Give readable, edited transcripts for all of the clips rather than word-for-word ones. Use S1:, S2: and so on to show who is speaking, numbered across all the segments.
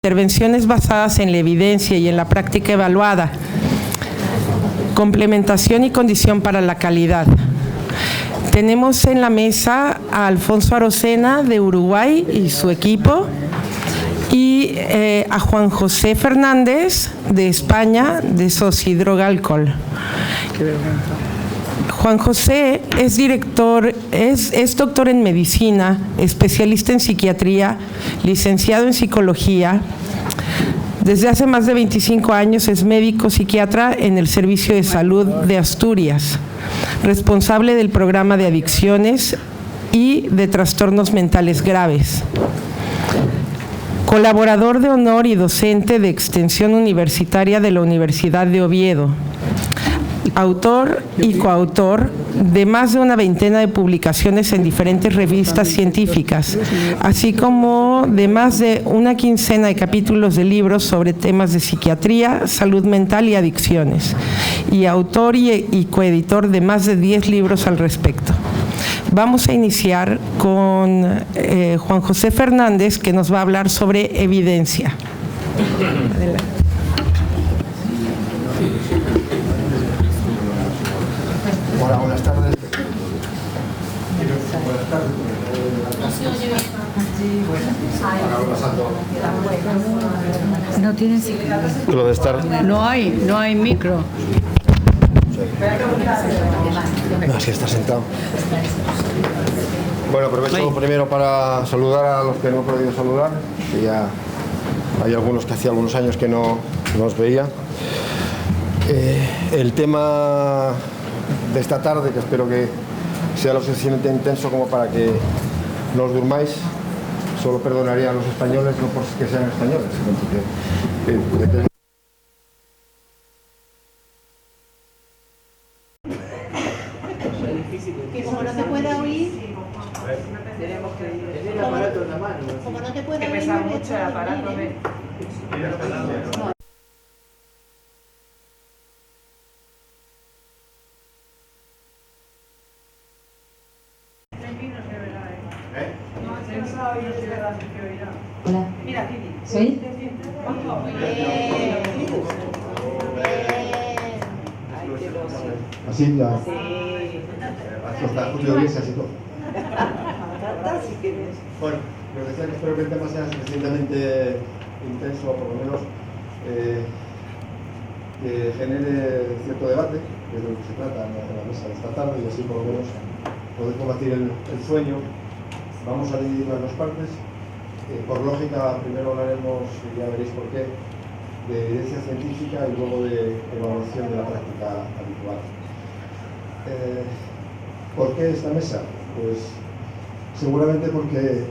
S1: intervenciones basadas en la evidencia y en la práctica evaluada, complementación y condición para la calidad. Tenemos en la mesa a Alfonso Arocena de Uruguay y su equipo, y a Juan José Fernández de España, de Socidrogalcol. Juan José es doctor en medicina, especialista en psiquiatría, licenciado en psicología. Desde hace más de 25 años es médico psiquiatra en el Servicio de Salud de Asturias, responsable del programa de adicciones y de trastornos mentales graves. Colaborador de honor y docente de extensión universitaria de la Universidad de Oviedo. Autor y coautor de más de una veintena de publicaciones en diferentes revistas científicas, así como de más de una quincena de capítulos de libros sobre temas de psiquiatría, salud mental y adicciones, y autor y coeditor de más de 10 libros al respecto. Vamos a iniciar con Juan José Fernández, que nos va a hablar sobre evidencia. Adelante.
S2: Hola, buenas tardes.
S3: No tienen
S2: Lo de estar.
S3: no hay micro.
S2: No, sí está sentado. Bueno, aprovecho primero para saludar a los que no he podido saludar, que ya hay algunos que hacía algunos años que no os veía. El tema de esta tarde, que espero que sea lo suficientemente intenso como para que no os durmáis, solo perdonaría a los españoles, no por que sean españoles, sino porque
S4: que como no te pueda oír, como no te pueda oír,
S3: pesa mucho el aparato.
S5: Hola. ¿Soy?
S2: así ya. Hasta Julio Iglesias y todo. Bueno, lo que decía, que espero que el tema sea suficientemente intenso, o por lo menos que genere cierto debate, que es de lo que se trata en la mesa de esta tarde, y así por lo menos poder combatir el sueño. Vamos a dividirlo en dos partes. Por lógica, primero hablaremos, y ya veréis por qué, de evidencia científica y luego de evaluación de la práctica habitual. ¿Por qué esta mesa? Pues seguramente porque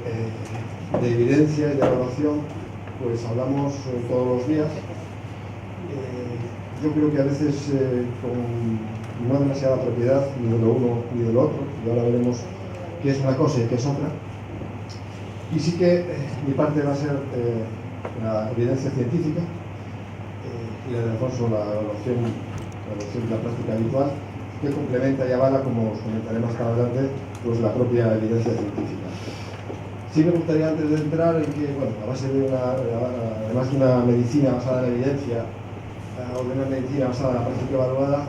S2: de evidencia y de evaluación pues hablamos todos los días. Yo creo que a veces con no demasiada propiedad ni de lo uno ni de lo otro, y ahora veremos qué es una cosa y qué es otra. Y sí que mi parte va a ser la evidencia científica y la de Alfonso, la evaluación de la práctica habitual, que complementa y avala, como os comentaré más adelante, pues la propia evidencia científica. Sí me gustaría, antes de entrar, en que, bueno, a base de además de una medicina basada en la evidencia o de una medicina basada en la práctica evaluada,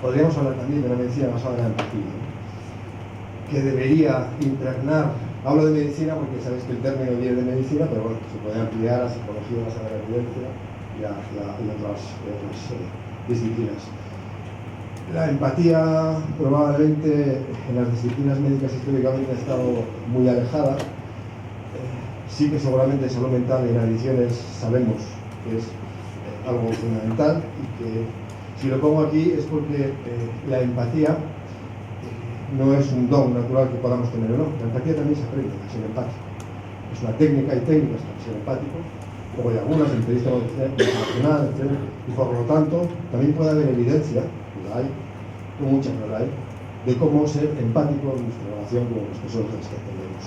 S2: podríamos hablar también de una medicina basada en la empatía, ¿no? Que debería impregnar. Hablo de medicina porque sabéis que el término viene de medicina, pero bueno, se puede ampliar a psicología basada en la evidencia y otras disciplinas. La empatía probablemente en las disciplinas médicas históricamente ha estado muy alejada. Sí que seguramente salud mental y en adicciones sabemos que es algo fundamental, y que si lo pongo aquí es porque la empatía no es un don natural que podamos tener o no. La empatía también se aprende a ser empático. Es una técnica, hay técnicas para ser empático, luego hay algunas, el periodista motivacional, etc. Y por lo tanto, también puede haber evidencia, y la hay, no mucha, pero la hay, de cómo ser empático en nuestra relación con las personas que atendemos.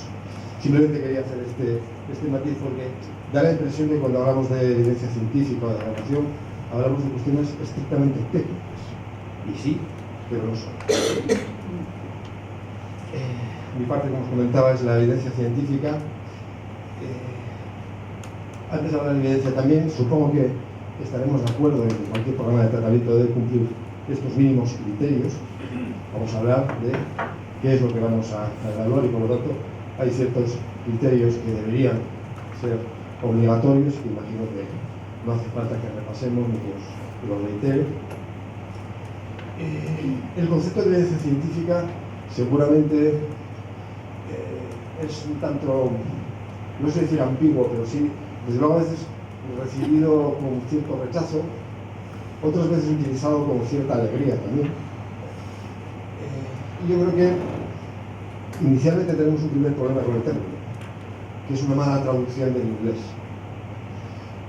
S2: Simplemente quería hacer este matiz porque da la impresión de que cuando hablamos de evidencia científica o de relación, hablamos de cuestiones estrictamente técnicas. Y sí, pero no son. Mi parte, como os comentaba, es la evidencia científica. Antes de hablar de evidencia también, supongo que estaremos de acuerdo en que cualquier programa de tratamiento debe cumplir estos mínimos criterios. Vamos a hablar de qué es lo que vamos a evaluar y por lo tanto hay ciertos criterios que deberían ser obligatorios, que imagino que no hace falta que repasemos ni que los reitere. El concepto de evidencia científica seguramente es un tanto, no sé decir ambiguo, pero sí, desde luego a veces recibido con cierto rechazo, otras veces utilizado con cierta alegría también. Y yo creo que inicialmente tenemos un primer problema con el término, que es una mala traducción del inglés.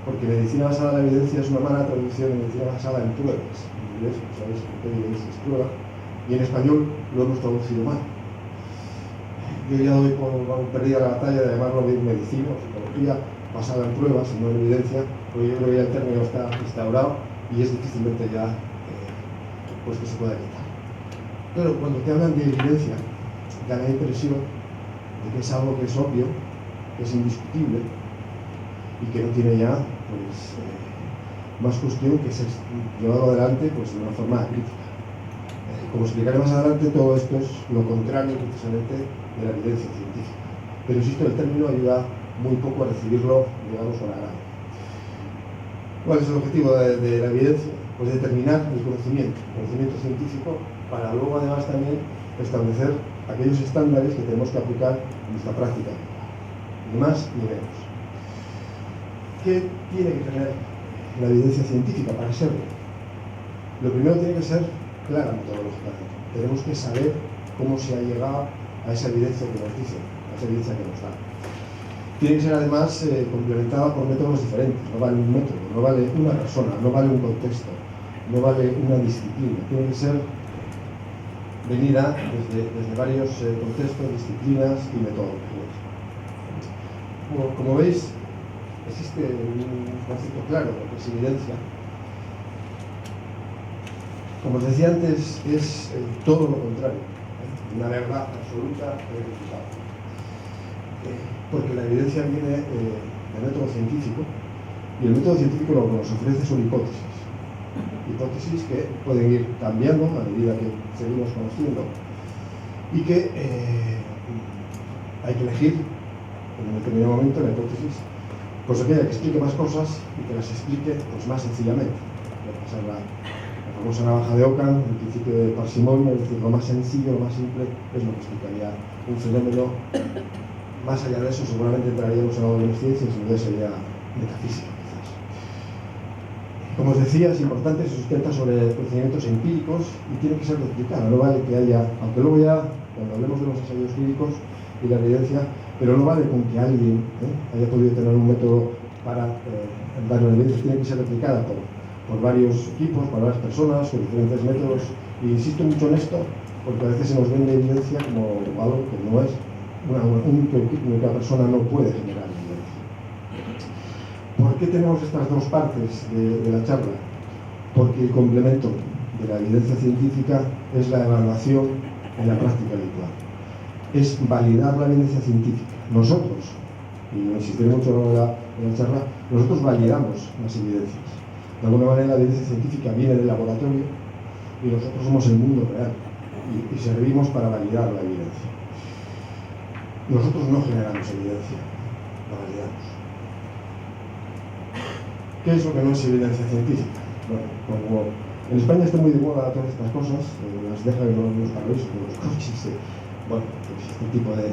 S2: Porque medicina basada en la evidencia es una mala traducción de medicina basada en pruebas. En inglés, como sabéis, es prueba, y en español lo hemos traducido mal. Yo ya doy por perdida la batalla de llamarlo bien medicina o psicología basada en pruebas y no en evidencia, porque yo creo que ya el término está instaurado y es difícilmente ya pues que se pueda quitar. Pero cuando te hablan de evidencia, da la impresión de que es algo que es obvio, que es indiscutible y que no tiene ya pues, más cuestión que ser llevado adelante pues, de una forma crítica. Como explicaré más adelante, todo esto es lo contrario precisamente de la evidencia científica. Pero insisto, el término ayuda muy poco a recibirlo, digamos, con agrado. ¿Cuál es el objetivo de la evidencia? Pues determinar el conocimiento científico, para luego además también establecer aquellos estándares que tenemos que aplicar en nuestra práctica, ni más ni menos. ¿Qué tiene que tener la evidencia científica para serlo? Lo primero tiene que ser clara metodológicamente. Tenemos que saber cómo se ha llegado a esa evidencia que nos dice, a esa evidencia que nos da. Tiene que ser además complementada por métodos diferentes. No vale un método, no vale una persona, no vale un contexto, no vale una disciplina. Tiene que ser venida desde varios contextos, disciplinas y metodologías. Como veis, existe un concepto claro de lo que es evidencia. Como os decía antes, es todo lo contrario, una verdad absoluta e irrefutable. Porque la evidencia viene del método científico, y el método científico lo que nos ofrece son hipótesis. Hipótesis que pueden ir cambiando a medida que seguimos conociendo y que hay que elegir en un determinado momento la hipótesis, pues aquella que explique más cosas y que las explique pues, más sencillamente. Esa es la famosa navaja de Ockham, el principio de parsimonia, es decir, lo más sencillo, lo más simple es lo que explicaría un fenómeno. Más allá de eso, seguramente entraríamos en algo de las ciencias y no sería metafísica, quizás. Como os decía, es importante, se sustenta sobre procedimientos empíricos y tiene que ser replicado. No vale que haya, aunque luego ya, cuando hablemos de los ensayos clínicos y la evidencia, pero no vale con que alguien haya podido tener un método para dar una evidencia, tiene que ser replicada por varios equipos, por varias personas, con diferentes métodos. Y insisto mucho en esto, porque a veces se nos vende evidencia como algo que no es. Una única persona no puede generar evidencia. ¿Por qué tenemos estas dos partes de la charla? Porque el complemento de la evidencia científica es la evaluación en la práctica habitual. Es validar la evidencia científica. Nosotros, y insistiré mucho en la charla, nosotros validamos las evidencias. De alguna manera la evidencia científica viene del laboratorio y nosotros somos el mundo real y servimos para validar la evidencia. Nosotros no generamos evidencia, la validamos. ¿Qué es lo que no es evidencia científica? Bueno, como en España está muy de moda todas estas cosas, las dejan en los paraísos, en los coches, bueno, pues este tipo de...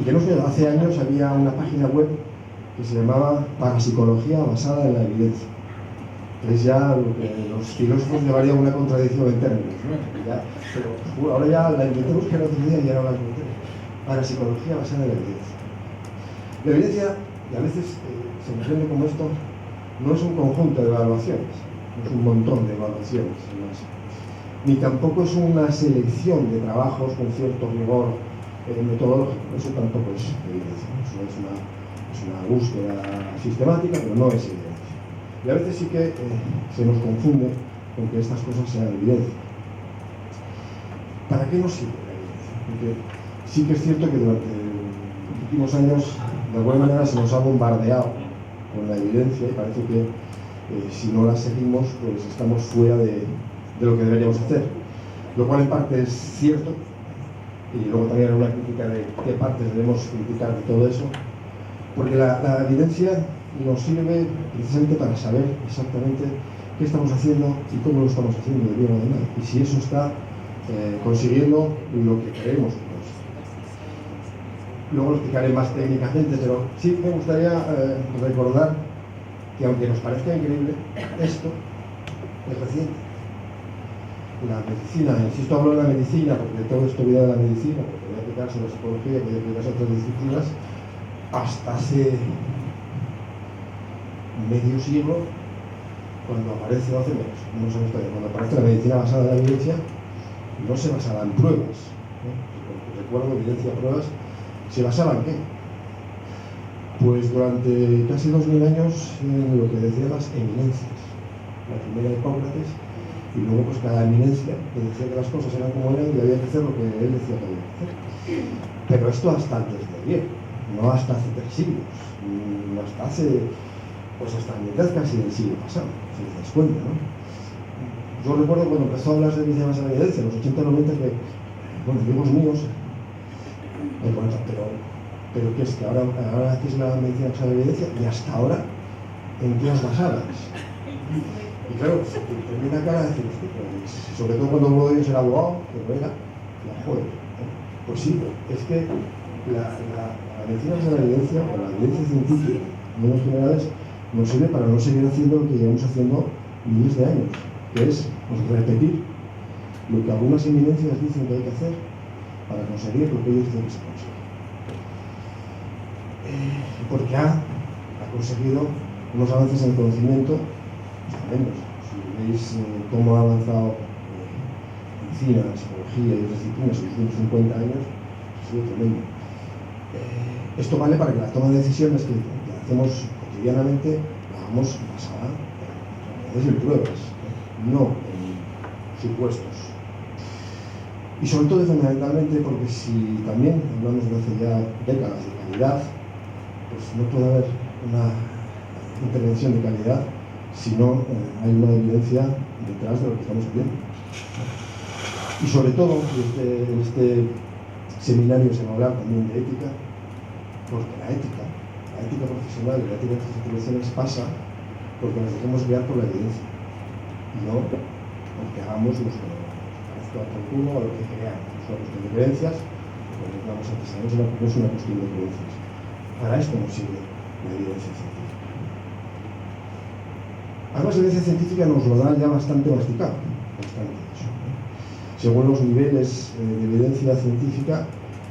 S2: y que no sé, hace años había una página web que se llamaba Parapsicología basada en la evidencia. Que es ya lo que los filósofos llamarían una contradicción en términos, ¿no? Pero ahora ya la inventé buscar otro día y ya no la encontré. Parapsicología basada en la evidencia. La evidencia, y a veces se entiende como esto, no es un conjunto de evaluaciones, no es un montón de evaluaciones, ni tampoco es una selección de trabajos con cierto rigor metodológico, eso tampoco es evidencia, eso es una búsqueda sistemática, pero no es evidencia. Y a veces sí que se nos confunde con que estas cosas sean evidencia. ¿Para qué nos sirve la evidencia? Porque sí que es cierto que durante los últimos años de alguna manera se nos ha bombardeado con la evidencia y parece que si no la seguimos, pues estamos fuera de lo que deberíamos hacer. Lo cual en parte es cierto, y luego también hay una crítica de qué partes debemos criticar de todo eso, porque la evidencia nos sirve precisamente para saber exactamente qué estamos haciendo y cómo lo estamos haciendo de bien o de mal, y si eso está consiguiendo lo que queremos. Luego lo explicaré más técnicamente, pero sí me gustaría recordar que aunque nos parezca increíble, esto es reciente. La medicina, insisto, hablo de la medicina porque todo esto viene de la medicina, porque podría aplicarse a la psicología, podría aplicarse a otras disciplinas, hasta hace medio siglo, cuando aparece, o hace menos, no sé ustedes, cuando aparece la medicina basada en la evidencia, no se basaba en pruebas, ¿no? Recuerdo, evidencia, pruebas, ¿se basaba en qué? Pues durante casi 2000 años en lo que decían las eminencias. La primera Hipócrates, y luego pues cada eminencia que decía que las cosas eran como eran y había que hacer lo que él decía que había que hacer. Pero esto hasta antes de ayer, no hasta hace 3 siglos, no hasta hace, pues hasta la mitad casi del siglo pasado, si te das cuenta, ¿no? Yo recuerdo cuando empezó a hablar de medicina basada en evidencia, en los 80-90, que, bueno, amigos míos, pero ¿qué es que ahora qué es la medicina basada en evidencia? Y hasta ahora, ¿en qué os basabas? Y claro, se te termina cara de decir, pues, sobre todo cuando uno de ellos era abogado, que no era, joder, pues sí, es que la medicina basada en evidencia, o la evidencia científica, en líneas generales, nos sirve para no seguir haciendo lo que llevamos haciendo miles de años, que es pues, repetir lo que algunas eminencias dicen que hay que hacer para conseguir lo que ellos dicen que se consigue. Porque ha conseguido unos avances en el conocimiento tremendos. Si veis cómo ha avanzado medicina, psicología y otras disciplinas en los últimos 50 años, ha sido tremendo. Esto vale para que la toma de decisiones que hacemos cotidianamente la hagamos basada en realidades y pruebas, no en supuestos. Y sobre todo fundamentalmente porque si también hablamos de hace ya décadas de calidad, pues no puede haber una intervención de calidad si no hay una evidencia detrás de lo que estamos haciendo. Y sobre todo, en este seminario se va a hablar también de ética, porque la ética profesional y la ética de las intervenciones pasa porque nos dejemos guiar por la evidencia y no porque hagamos lo que parezca oportuno o lo que creamos. Son cuestión de creencias, como decíamos antes, no es una cuestión de creencias. Para esto nos sirve la evidencia científica. Además, la evidencia científica nos lo da ya bastante masticado, bastante eso, ¿no? Según los niveles de evidencia científica,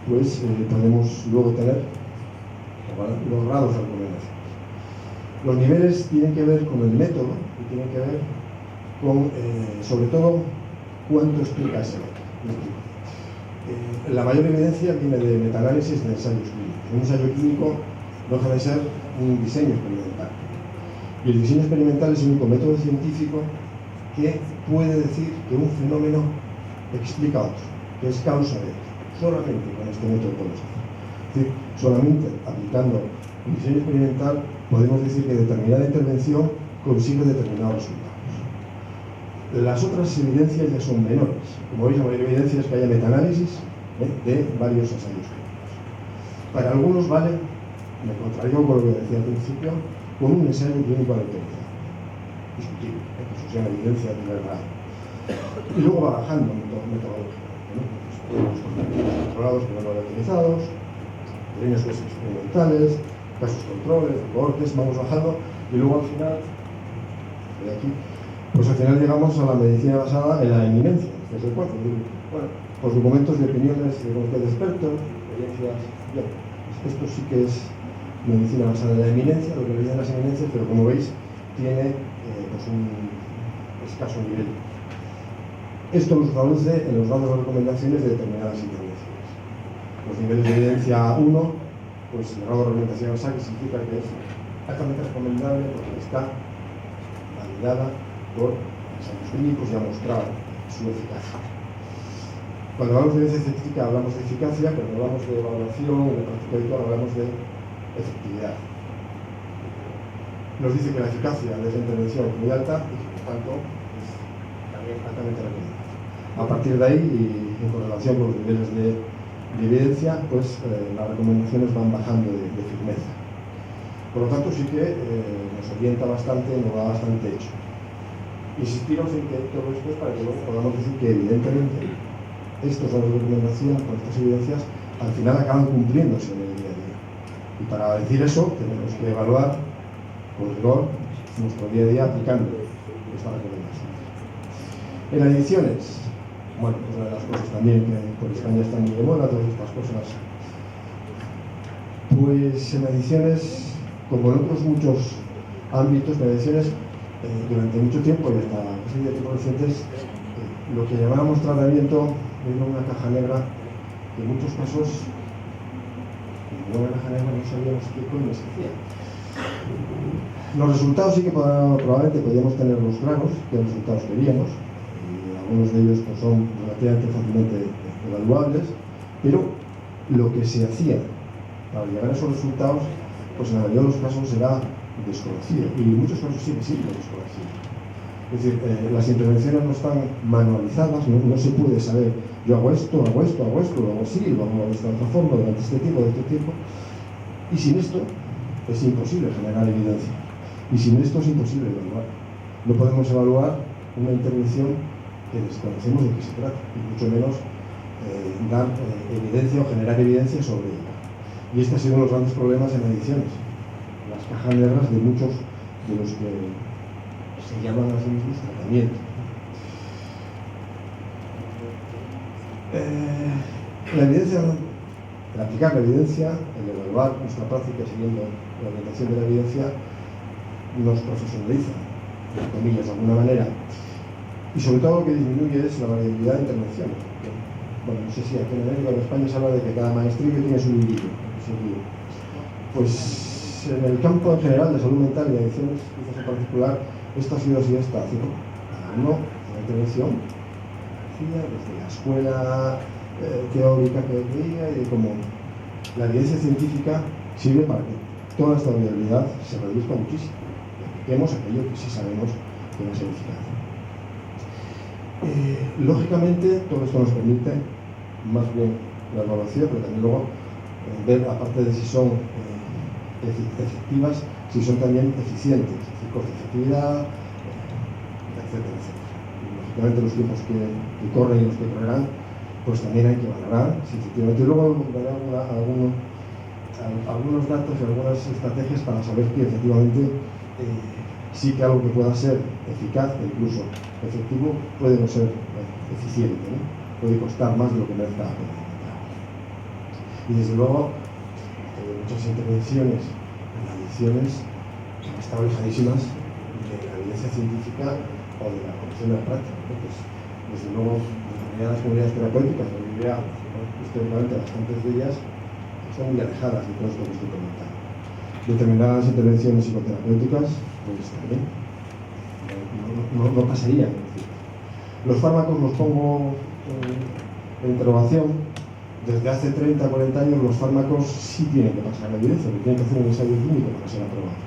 S2: pues podemos luego tener los grados de recomendaciones. Los niveles tienen que ver con el método y tienen que ver con, sobre todo, cuánto explica ese método. La mayor evidencia viene de metaanálisis de ensayos clínicos. Un ensayo clínico no deja de ser un diseño experimental. Y el diseño experimental es el único método científico que puede decir que un fenómeno explica otro, que es causa de otro. Solamente con este método podemos hacer. Es decir, solamente aplicando un diseño experimental podemos decir que determinada intervención consigue determinados resultados. Las otras evidencias ya son menores. Como veis, la mayor evidencia es que haya metaanálisis de varios ensayos clínicos. Para algunos vale, me contrario con lo que decía al principio, con un ensayo clínico de autoridad. Discutible, que eso sea una evidencia de primer grado. Y luego va bajando metodológicamente, ¿no? Pues, controlados pero no utilizados, pequeños casos experimentales, casos controles, recortes, vamos bajando, y luego al final, de aquí, pues al final llegamos a la medicina basada en la eminencia, que es el cuarto. Bueno, pues documentos de opiniones de expertos, experiencias, bien, esto sí que es medicina basada en la eminencia, lo que le dicen las eminencias, pero como veis, tiene pues un escaso nivel. Esto nos traduce en los grados de recomendaciones de determinadas intervenciones. Los niveles de evidencia 1, pues el grado de recomendación que significa que es altamente recomendable porque está validada por ensayos clínicos y ha mostrado su eficacia. Cuando hablamos de evidencia científica hablamos de eficacia, pero cuando hablamos de evaluación, de práctica habitual, hablamos de efectividad. Nos dice que la eficacia de esa intervención es muy alta y por tanto es también altamente recomendable. A partir de ahí, y en correlación con los niveles de evidencia, pues las recomendaciones van bajando de firmeza. Por lo tanto, sí que nos orienta bastante, nos da bastante hecho. Insistimos en que todo esto es para que luego podamos decir que evidentemente estas son las recomendaciones, con estas evidencias, al final acaban cumpliéndose en el día a día. Y para decir eso, tenemos que evaluar con rigor nuestro día a día aplicando estas recomendaciones. En adicciones, bueno, pues una de las cosas también que por España están muy de moda, todas estas cosas. Pues en adicciones, como en otros muchos ámbitos de adicciones, durante mucho tiempo y hasta casi de tiempos recientes, lo que llamábamos tratamiento era una caja negra que en muchos casos, como una caja negra, no sabíamos qué coño se hacía. Los resultados sí que probablemente podíamos tener los claros, qué resultados queríamos, y algunos de ellos pues, son relativamente fácilmente evaluables, pero lo que se hacía para llegar a esos resultados, pues en la mayoría de los casos era desconocido, y en muchos casos sigue siendo desconocido. Es decir, las intervenciones no están manualizadas, no se puede saber, yo hago esto, lo hago así, lo hago de esta otra forma, durante este tiempo, y sin esto es imposible generar evidencia, y sin esto es imposible evaluar. No podemos evaluar una intervención que desconocemos de qué se trata, y mucho menos dar evidencia o generar evidencia sobre ella. Y este ha sido uno de los grandes problemas en adicciones, las cajas negras de muchos de los que se llaman a sí mismos tratamientos. La evidencia, el aplicar la evidencia, el evaluar nuestra práctica siguiendo la orientación de la evidencia, nos profesionaliza, entre comillas, de alguna manera, y sobre todo lo que disminuye es la variabilidad de intervenciones. Bueno, no sé si aquí en América o en España se habla de que cada maestrillo tiene su librito. Pues en el campo en general de salud mental y adicciones, quizás en particular, esto ha sido así hasta hace poco. Cada uno, una intervención, desde la escuela teórica que veía, y como la evidencia científica sirve para que toda esta variabilidad se reduzca muchísimo y apliquemos aquello que sí sabemos que va a ser eficaz. Lógicamente, todo esto nos permite más bien la evaluación, pero también luego ver, aparte de si son efectivas, si son también eficientes, es decir, coste de efectividad, etcétera, etcétera. Y, lógicamente, los tiempos que corren y los que correrán, pues también hay que valorar si efectivamente. Luego daré algunos datos y algunas estrategias para saber que efectivamente sí que algo que pueda ser eficaz e incluso efectivo puede no ser eficiente, ¿no? Puede costar más de lo que merezca la pena. Y desde luego, muchas intervenciones en adicciones están alejadísimas de la evidencia científica o de la conexión de la práctica, ¿no? Pues, desde luego, las comunidades terapéuticas, la Biblia, históricamente bastantes de ellas están muy alejadas de todo esto que estoy comentando. Determinadas intervenciones psicoterapéuticas, pues también no pasarían. Los fármacos los pongo en interrogación. Desde hace 30 o 40 años los fármacos sí tienen que pasar la evidencia, porque tienen que hacer un ensayo clínico para ser aprobados.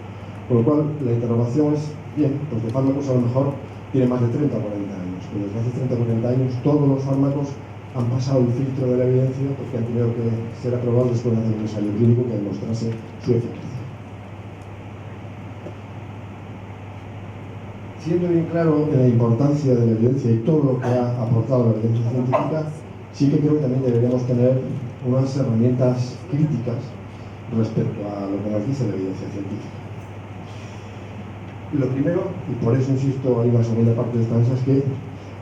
S2: Con lo cual, la interrogación es, bien, pues de fármacos a lo mejor tiene más de 30 o 40 años, pero desde hace 30 o 40 años todos los fármacos han pasado el filtro de la evidencia porque han tenido que ser aprobados después de hacer un ensayo clínico que demostrase su eficacia. Siendo bien claro en la importancia de la evidencia y todo lo que ha aportado la evidencia científica, sí que creo que también deberíamos tener unas herramientas críticas respecto a lo que nos dice la evidencia científica. Lo primero, y por eso insisto, hay una segunda parte de esta mesa, es que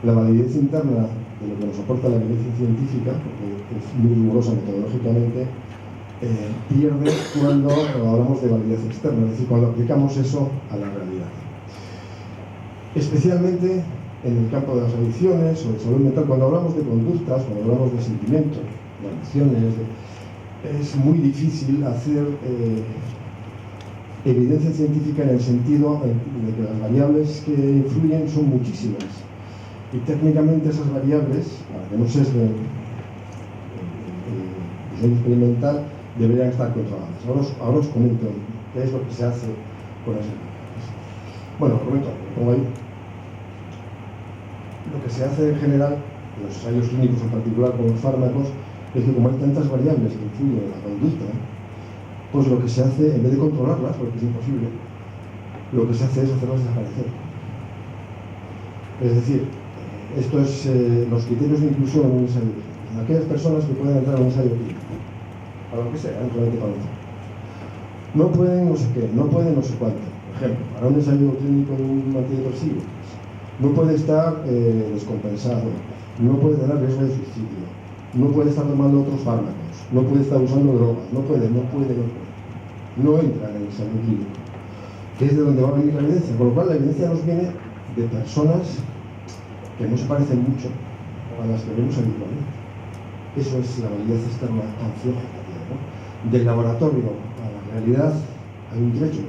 S2: la validez interna de lo que nos aporta la evidencia científica, porque es muy rigurosa metodológicamente, pierde cuando hablamos de validez externa, es decir, cuando aplicamos eso a la realidad. Especialmente en el campo de las adicciones o de salud mental, cuando hablamos de conductas, cuando hablamos de sentimientos, de emociones, es muy difícil hacer evidencia científica en el sentido de que las variables que influyen son muchísimas. Y técnicamente esas variables, para que no sesguen el diseño experimental, deberían estar controladas. Ahora os comento qué es lo que se hace con eso. Bueno, os comento, lo pongo ahí. Lo que se hace en general, en los ensayos clínicos en particular con los fármacos, es que como hay tantas variables que influyen en la conducta, pues lo que se hace, en vez de controlarlas, porque es imposible, lo que se hace es hacerlas desaparecer. Es decir, esto es los criterios de inclusión en un ensayo clínico. Aquellas personas que pueden entrar en un ensayo clínico, para lo que sea, realmente para un no pueden no sé qué, no pueden no sé cuánto. Por ejemplo, para un ensayo clínico de un antidepresivo, no puede estar descompensado, no puede tener riesgo de suicidio, no puede estar tomando otros fármacos, no puede estar usando drogas, no puede. No entra en el ensayo clínico, que es de donde va a venir la evidencia. Con lo cual, la evidencia nos viene de personas que no se parecen mucho a las que vemos habitualmente. Eso es la validez externa tan floja que tiene, ¿no? Del laboratorio a la realidad hay un trecho.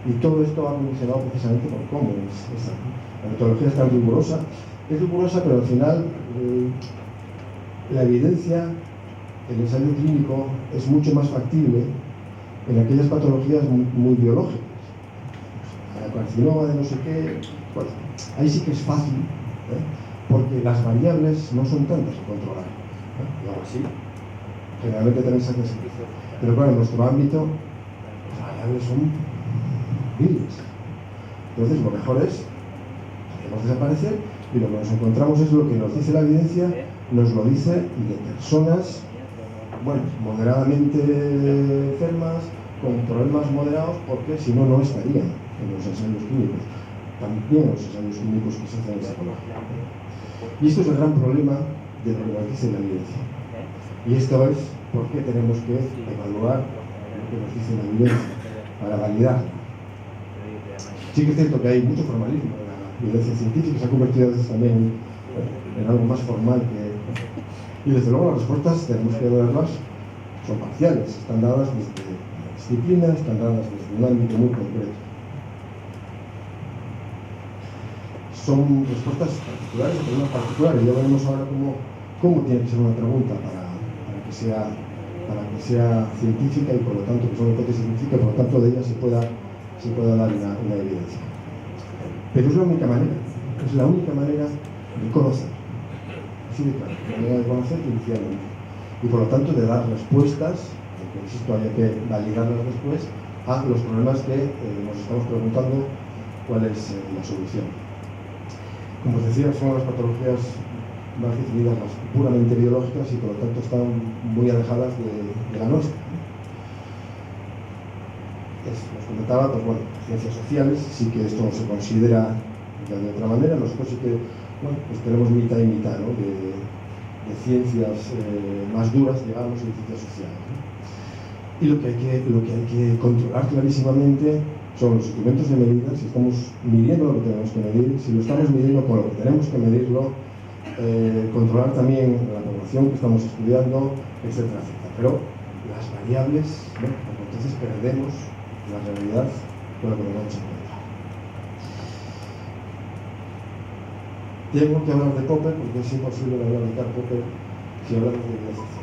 S2: Y todo esto va condicionado precisamente por cómo es esa. La metodología es tan rigurosa. Es rigurosa, pero al final la evidencia, el ensayo clínico, es mucho más factible en aquellas patologías muy biológicas. La carcinoma de no sé qué, bueno, ahí sí que es fácil, porque las variables no son tantas a controlar. Y ahora sí, generalmente también se hace así. Pero claro, en nuestro ámbito, las variables son miles. Entonces, lo mejor es hacemos desaparecer y lo que nos encontramos es lo que nos dice la evidencia, nos lo dice de personas, bueno, moderadamente enfermas, con problemas moderados, porque si no, no estarían en los ensayos clínicos. También los ensayos clínicos que se hacen en psicología. Y esto es el gran problema de lo que nos dice la evidencia. Y esto es por qué tenemos que evaluar lo que nos dice la evidencia, para validarla. Sí que es cierto que hay mucho formalismo en la evidencia científica, se ha convertido a veces también en algo más formal que... Y desde luego las respuestas tenemos que verlas, son parciales, están dadas desde la disciplina, están dadas desde un ámbito muy concreto. Son respuestas particulares, problemas particulares. Ya veremos ahora cómo tiene que ser una pregunta para que sea científica y por lo tanto que son hipótesis científicas, por lo tanto de ella se pueda dar una evidencia. Pero es la única manera de conocer. Así de claro, la manera de conocer inicialmente. Y por lo tanto de dar respuestas, aunque insisto, haya que validarlas después, a los problemas que nos estamos preguntando cuál es la solución. Como os decía, son las patologías más definidas, las puramente biológicas y por lo tanto están muy alejadas de la nuestra. Nos comentaba, pues bueno, ciencias sociales, sí que esto se considera de otra manera, nosotros sí que, bueno, pues tenemos mitad y mitad, ¿no? de ciencias más duras, digamos, y de ciencias sociales, ¿no? Y lo que hay que controlar clarísimamente son los instrumentos de medida, si estamos midiendo lo que tenemos que medir, si lo estamos midiendo con lo que tenemos que medirlo, controlar también la población que estamos estudiando, etcétera, etcétera. Pero las variables, ¿no? Porque entonces perdemos la realidad con la que nos vamos a encontrar. Tengo que hablar de Popper porque es imposible hablar de Karl Popper si hablamos de evidencia científica.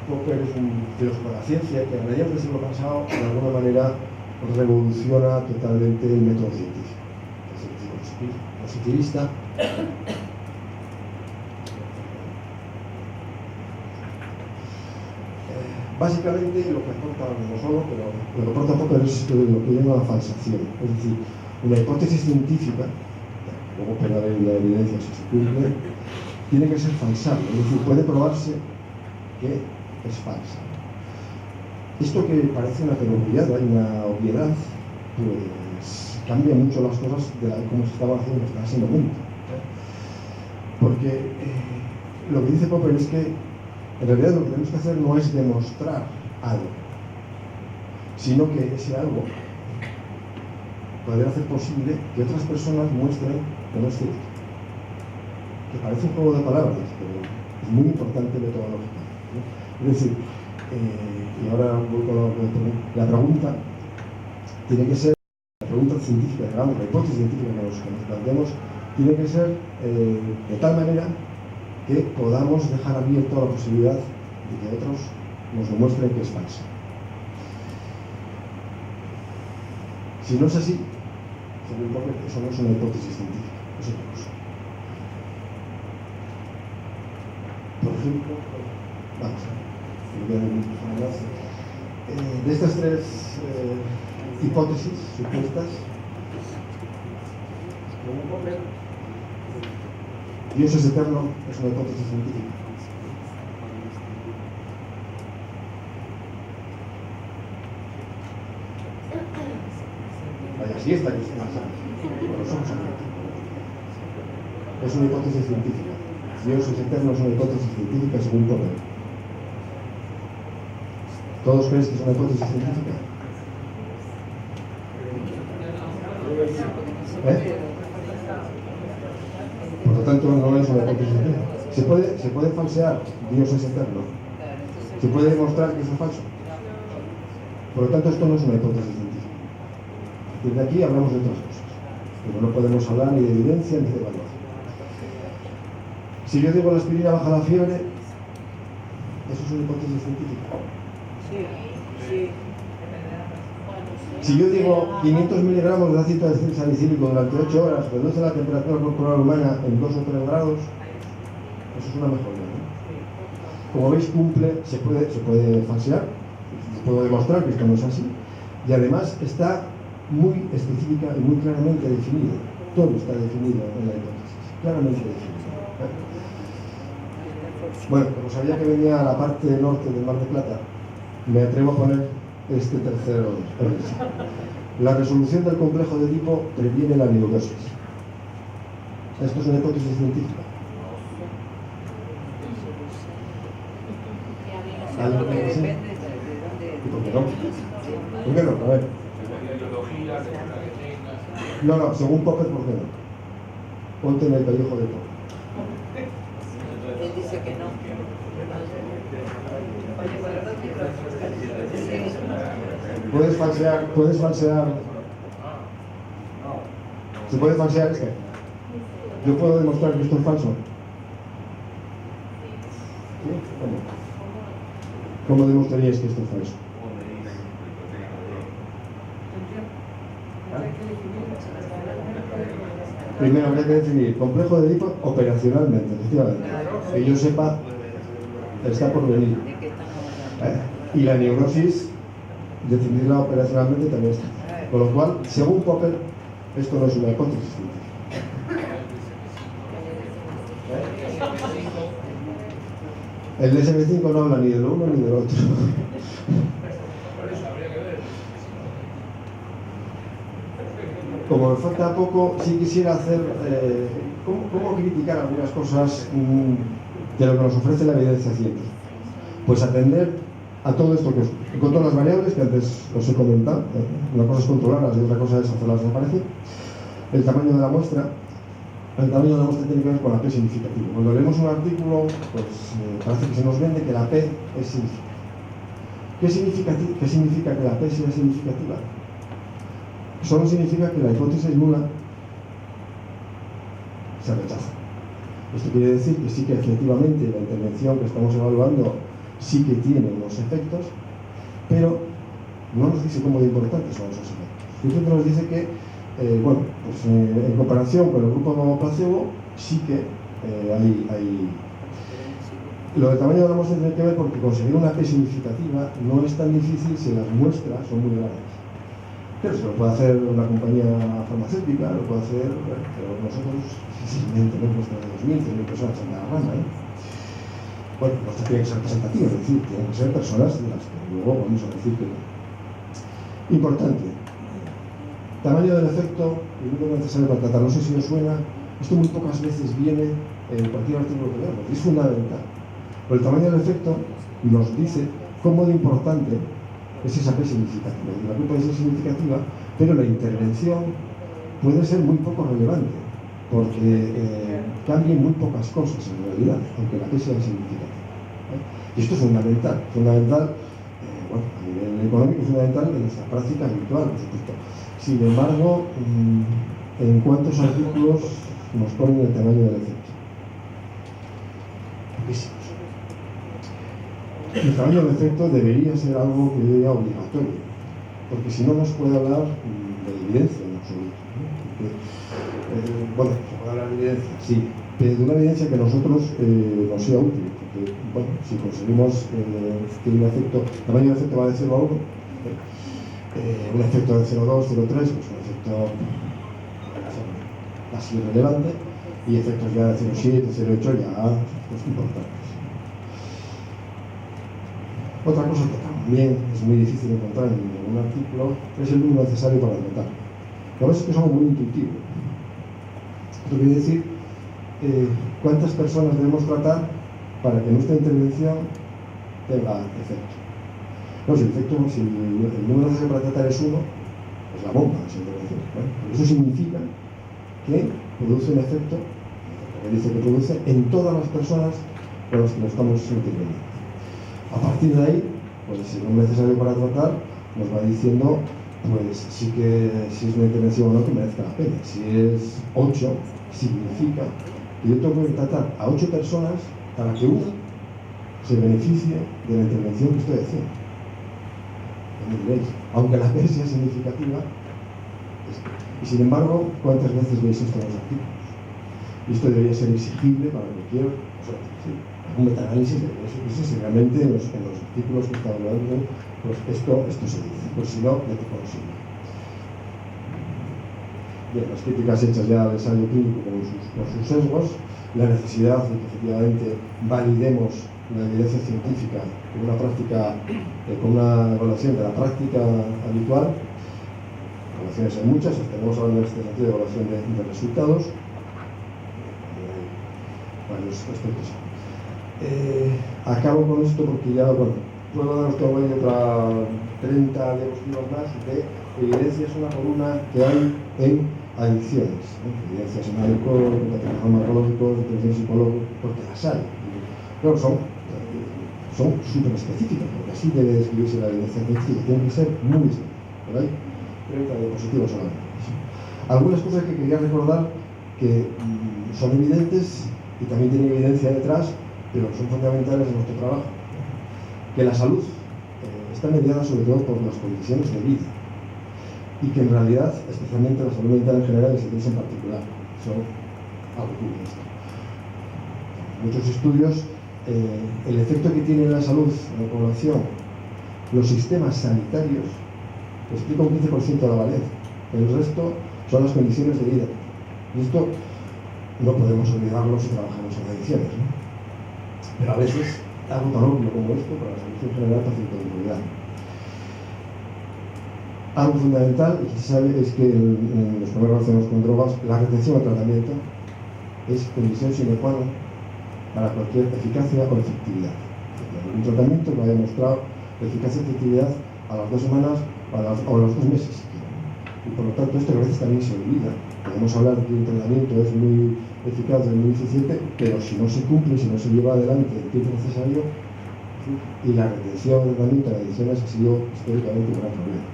S2: Popper es un filósofo de la ciencia que a mediados del siglo pasado de alguna manera revoluciona totalmente el método científico. El científico positivista. Básicamente lo que aporta, no solo, pero lo que aporta Popper es lo que llama la falsación. Es decir, una hipótesis científica, luego operar en la evidencia si se cumple, tiene que ser falsable. Es decir, puede probarse que es falsa. Esto que parece una teoría, hay una obviedad, pues cambia mucho las cosas de cómo se estaban haciendo hasta ese momento. Porque lo que dice Popper es que en realidad lo que tenemos que hacer no es demostrar algo, sino que ese algo podría hacer posible que otras personas muestren que no es cierto. Que parece un juego de palabras, pero es muy importante metodológicamente, ¿no? Es decir, y ahora voy con la pregunta, tiene que ser, la pregunta científica, digamos, la hipótesis científica que nos planteemos, tiene que ser de tal manera que podamos dejar abierta la posibilidad y que otros nos demuestren que es falsa. Si no es así, según Popper, eso no es una hipótesis científica, es otra cosa. Por ejemplo, vamos a ver, de estas tres hipótesis supuestas, según Popper, Dios es eterno es una hipótesis científica. Vaya siesta que se pasa con los ojos abiertos. Es una hipótesis científica. Dios es eterno es una hipótesis científica según Popper. ¿Todos creéis que es una hipótesis científica? Por lo tanto, no es una hipótesis científica. ¿Se puede falsear? Dios es eterno. ¿Se puede demostrar que eso es falso? Por lo tanto, esto no es una hipótesis científica. Desde aquí hablamos de otras cosas, pero no podemos hablar ni de evidencia ni de evaluación. Si yo digo la aspirina baja la fiebre, ¿eso es una hipótesis científica?
S3: Sí.
S2: Si yo digo 500 miligramos de ácido salicílico durante 8 horas reduce la temperatura corporal humana en 2 o 3 grados, eso es una mejoría, ¿no? Como veis, cumple, se puede falsear, puedo demostrar que esto no es así, y además está muy específica y muy claramente definido. Todo está definido en la hipótesis, claramente definido. Bueno, como sabía que venía a la parte norte del Mar de Plata, me atrevo a poner este tercero. La resolución del complejo de Edipo previene la neurosis. Esto es una hipótesis científica. ¿Algo que sí? ¿Por qué no? ¿Por qué no? A ver. No, según Popper, ¿por qué no? Ponte en el pellejo de Popper.
S3: Él dice que no.
S2: Puedes falsear. ¿Se puede falsear esto? ¿Yo puedo demostrar que esto es falso? ¿Sí? ¿Cómo demostraríais que esto es falso? Primero habría que definir complejo de Edipo operacionalmente, efectivamente. Que yo sepa, está por venir. Y la neurosis, definirla operacionalmente también está. Con lo cual, según Popper, esto no es una hipótesis científica. El DSM-5 no habla ni de lo uno ni del otro. Como me falta poco, sí quisiera hacer cómo criticar algunas cosas de lo que nos ofrece la evidencia científica. Pues atender a todo esto que con todas las variables que antes os he comentado. Una cosa es controlarlas y otra cosa es hacerlas desaparecer. El tamaño de la muestra. El tamaño de la muestra tiene que ver con la P significativa. Cuando leemos un artículo, pues parece que se nos vende que la P es significativa. ¿Qué significa que la P sea significativa? Solo significa que la hipótesis nula se rechaza. Esto quiere decir que sí que efectivamente la intervención que estamos evaluando sí que tiene unos efectos, pero no nos dice cómo de importantes son esos efectos. Simplemente nos dice que, en comparación con el grupo placebo, sí que hay... Lo del tamaño de la muestra tiene que ver porque conseguir una P significativa no es tan difícil si las muestras son muy grandes. Pero se lo puede hacer una compañía farmacéutica, lo puede hacer, pero nosotros difícilmente no cuesta de 2.000, 3.000 personas en la rama, Bueno, no tiene que ser representativa, es decir, tienen que ser personas de las que luego vamos a decir que no. Importante. Tamaño del efecto, y lo necesario para tratar, no sé si os suena, esto muy pocas veces viene en cualquier artículo que veamos, es fundamental. Pero el tamaño del efecto nos dice cómo de importante es esa P significativa. Y la P puede ser significativa, pero la intervención puede ser muy poco relevante, porque cambian muy pocas cosas en realidad, aunque la P sea significativa. Y esto es fundamental, a nivel económico es fundamental en nuestra práctica habitual, por supuesto. Sin embargo, ¿en cuántos artículos nos ponen el tamaño del efecto? Poquísimos. el tamaño del efecto debería ser algo que diría obligatorio, porque si no, no se puede hablar de evidencia en absoluto, ¿no? Porque, bueno, se puede hablar de evidencia, sí, pero de una evidencia que a nosotros nos sea útil, porque, bueno, si conseguimos que un efecto, el tamaño del efecto va de 0 a 1, un efecto de 0,2, 0,3, pues un efecto casi irrelevante, y efectos ya de 0,7, 0,8 ya pues, importantes. Otra cosa que también es muy difícil encontrar en ningún artículo es el número necesario para tratar. A veces es que somos muy intuitivos. Esto quiere decir cuántas personas debemos tratar para que nuestra intervención tenga efecto. No, si el número necesario para tratar es 1, es la bomba de esa intervención. ¿Vale? Porque eso significa que produce un efecto, que dice que produce en todas las personas con las que nos estamos interviniendo. A partir de ahí, pues si no es necesario para tratar, nos va diciendo pues sí que si es una intervención o no que merezca la pena. Si es 8, significa que yo tengo que tratar a 8 personas para que una se beneficie de la intervención que estoy haciendo. Aunque la P sea significativa, y sin embargo, ¿cuántas veces veis esto en los artículos? Y esto debería ser exigible para cualquier, un metaanálisis de eso, si realmente en los artículos que está hablando, pues esto se dice, pues si no, ya te consigo. Bien, las críticas hechas ya al ensayo clínico con sus sesgos, la necesidad de que efectivamente validemos la evidencia científica con una práctica, con una evaluación de la práctica habitual. Evaluaciones hay muchas, tenemos ahora en este sentido de evaluación de resultados, hay varios aspectos. Acabo con esto porque ya, bueno, puedo daros todavía otra 30 diapositivas más de evidencias una por una que hay en adicciones, evidencias en alcohol, tratamientos farmacológicos, intervención psicológica, porque las hay. Pero son súper específicas, porque así debe describirse la evidencia científica, tiene que ser muy específica. Pero hay 30 diapositivas solamente. Algunas cosas que quería recordar que son evidentes y también tienen evidencia detrás, pero son fundamentales en nuestro trabajo. Que la salud está mediada sobre todo por las condiciones de vida y que en realidad, especialmente la salud mental en general y el en particular, son algo muy esto. Muchos estudios, el efecto que tiene en la salud en la población los sistemas sanitarios explica un 15% de la valencia. El resto son las condiciones de vida. Y esto no podemos olvidarlo si trabajamos en adicciones, ¿no? Pero a veces algo tan obvio como esto para la salud en general parece que podemos olvidar. Algo fundamental y que se sabe es que en los problemas relacionados con drogas la retención al tratamiento es condición sine qua non para cualquier eficacia o efectividad. Un tratamiento que haya demostrado eficacia y efectividad a las 2 semanas o a los 2 meses. Y por lo tanto esto a veces también se olvida. Podemos hablar de que un tratamiento es muy eficaz, es muy eficiente, pero si no se cumple, si no se lleva adelante el tiempo necesario, y la retención del tratamiento de adicciones ha sido históricamente un gran problema.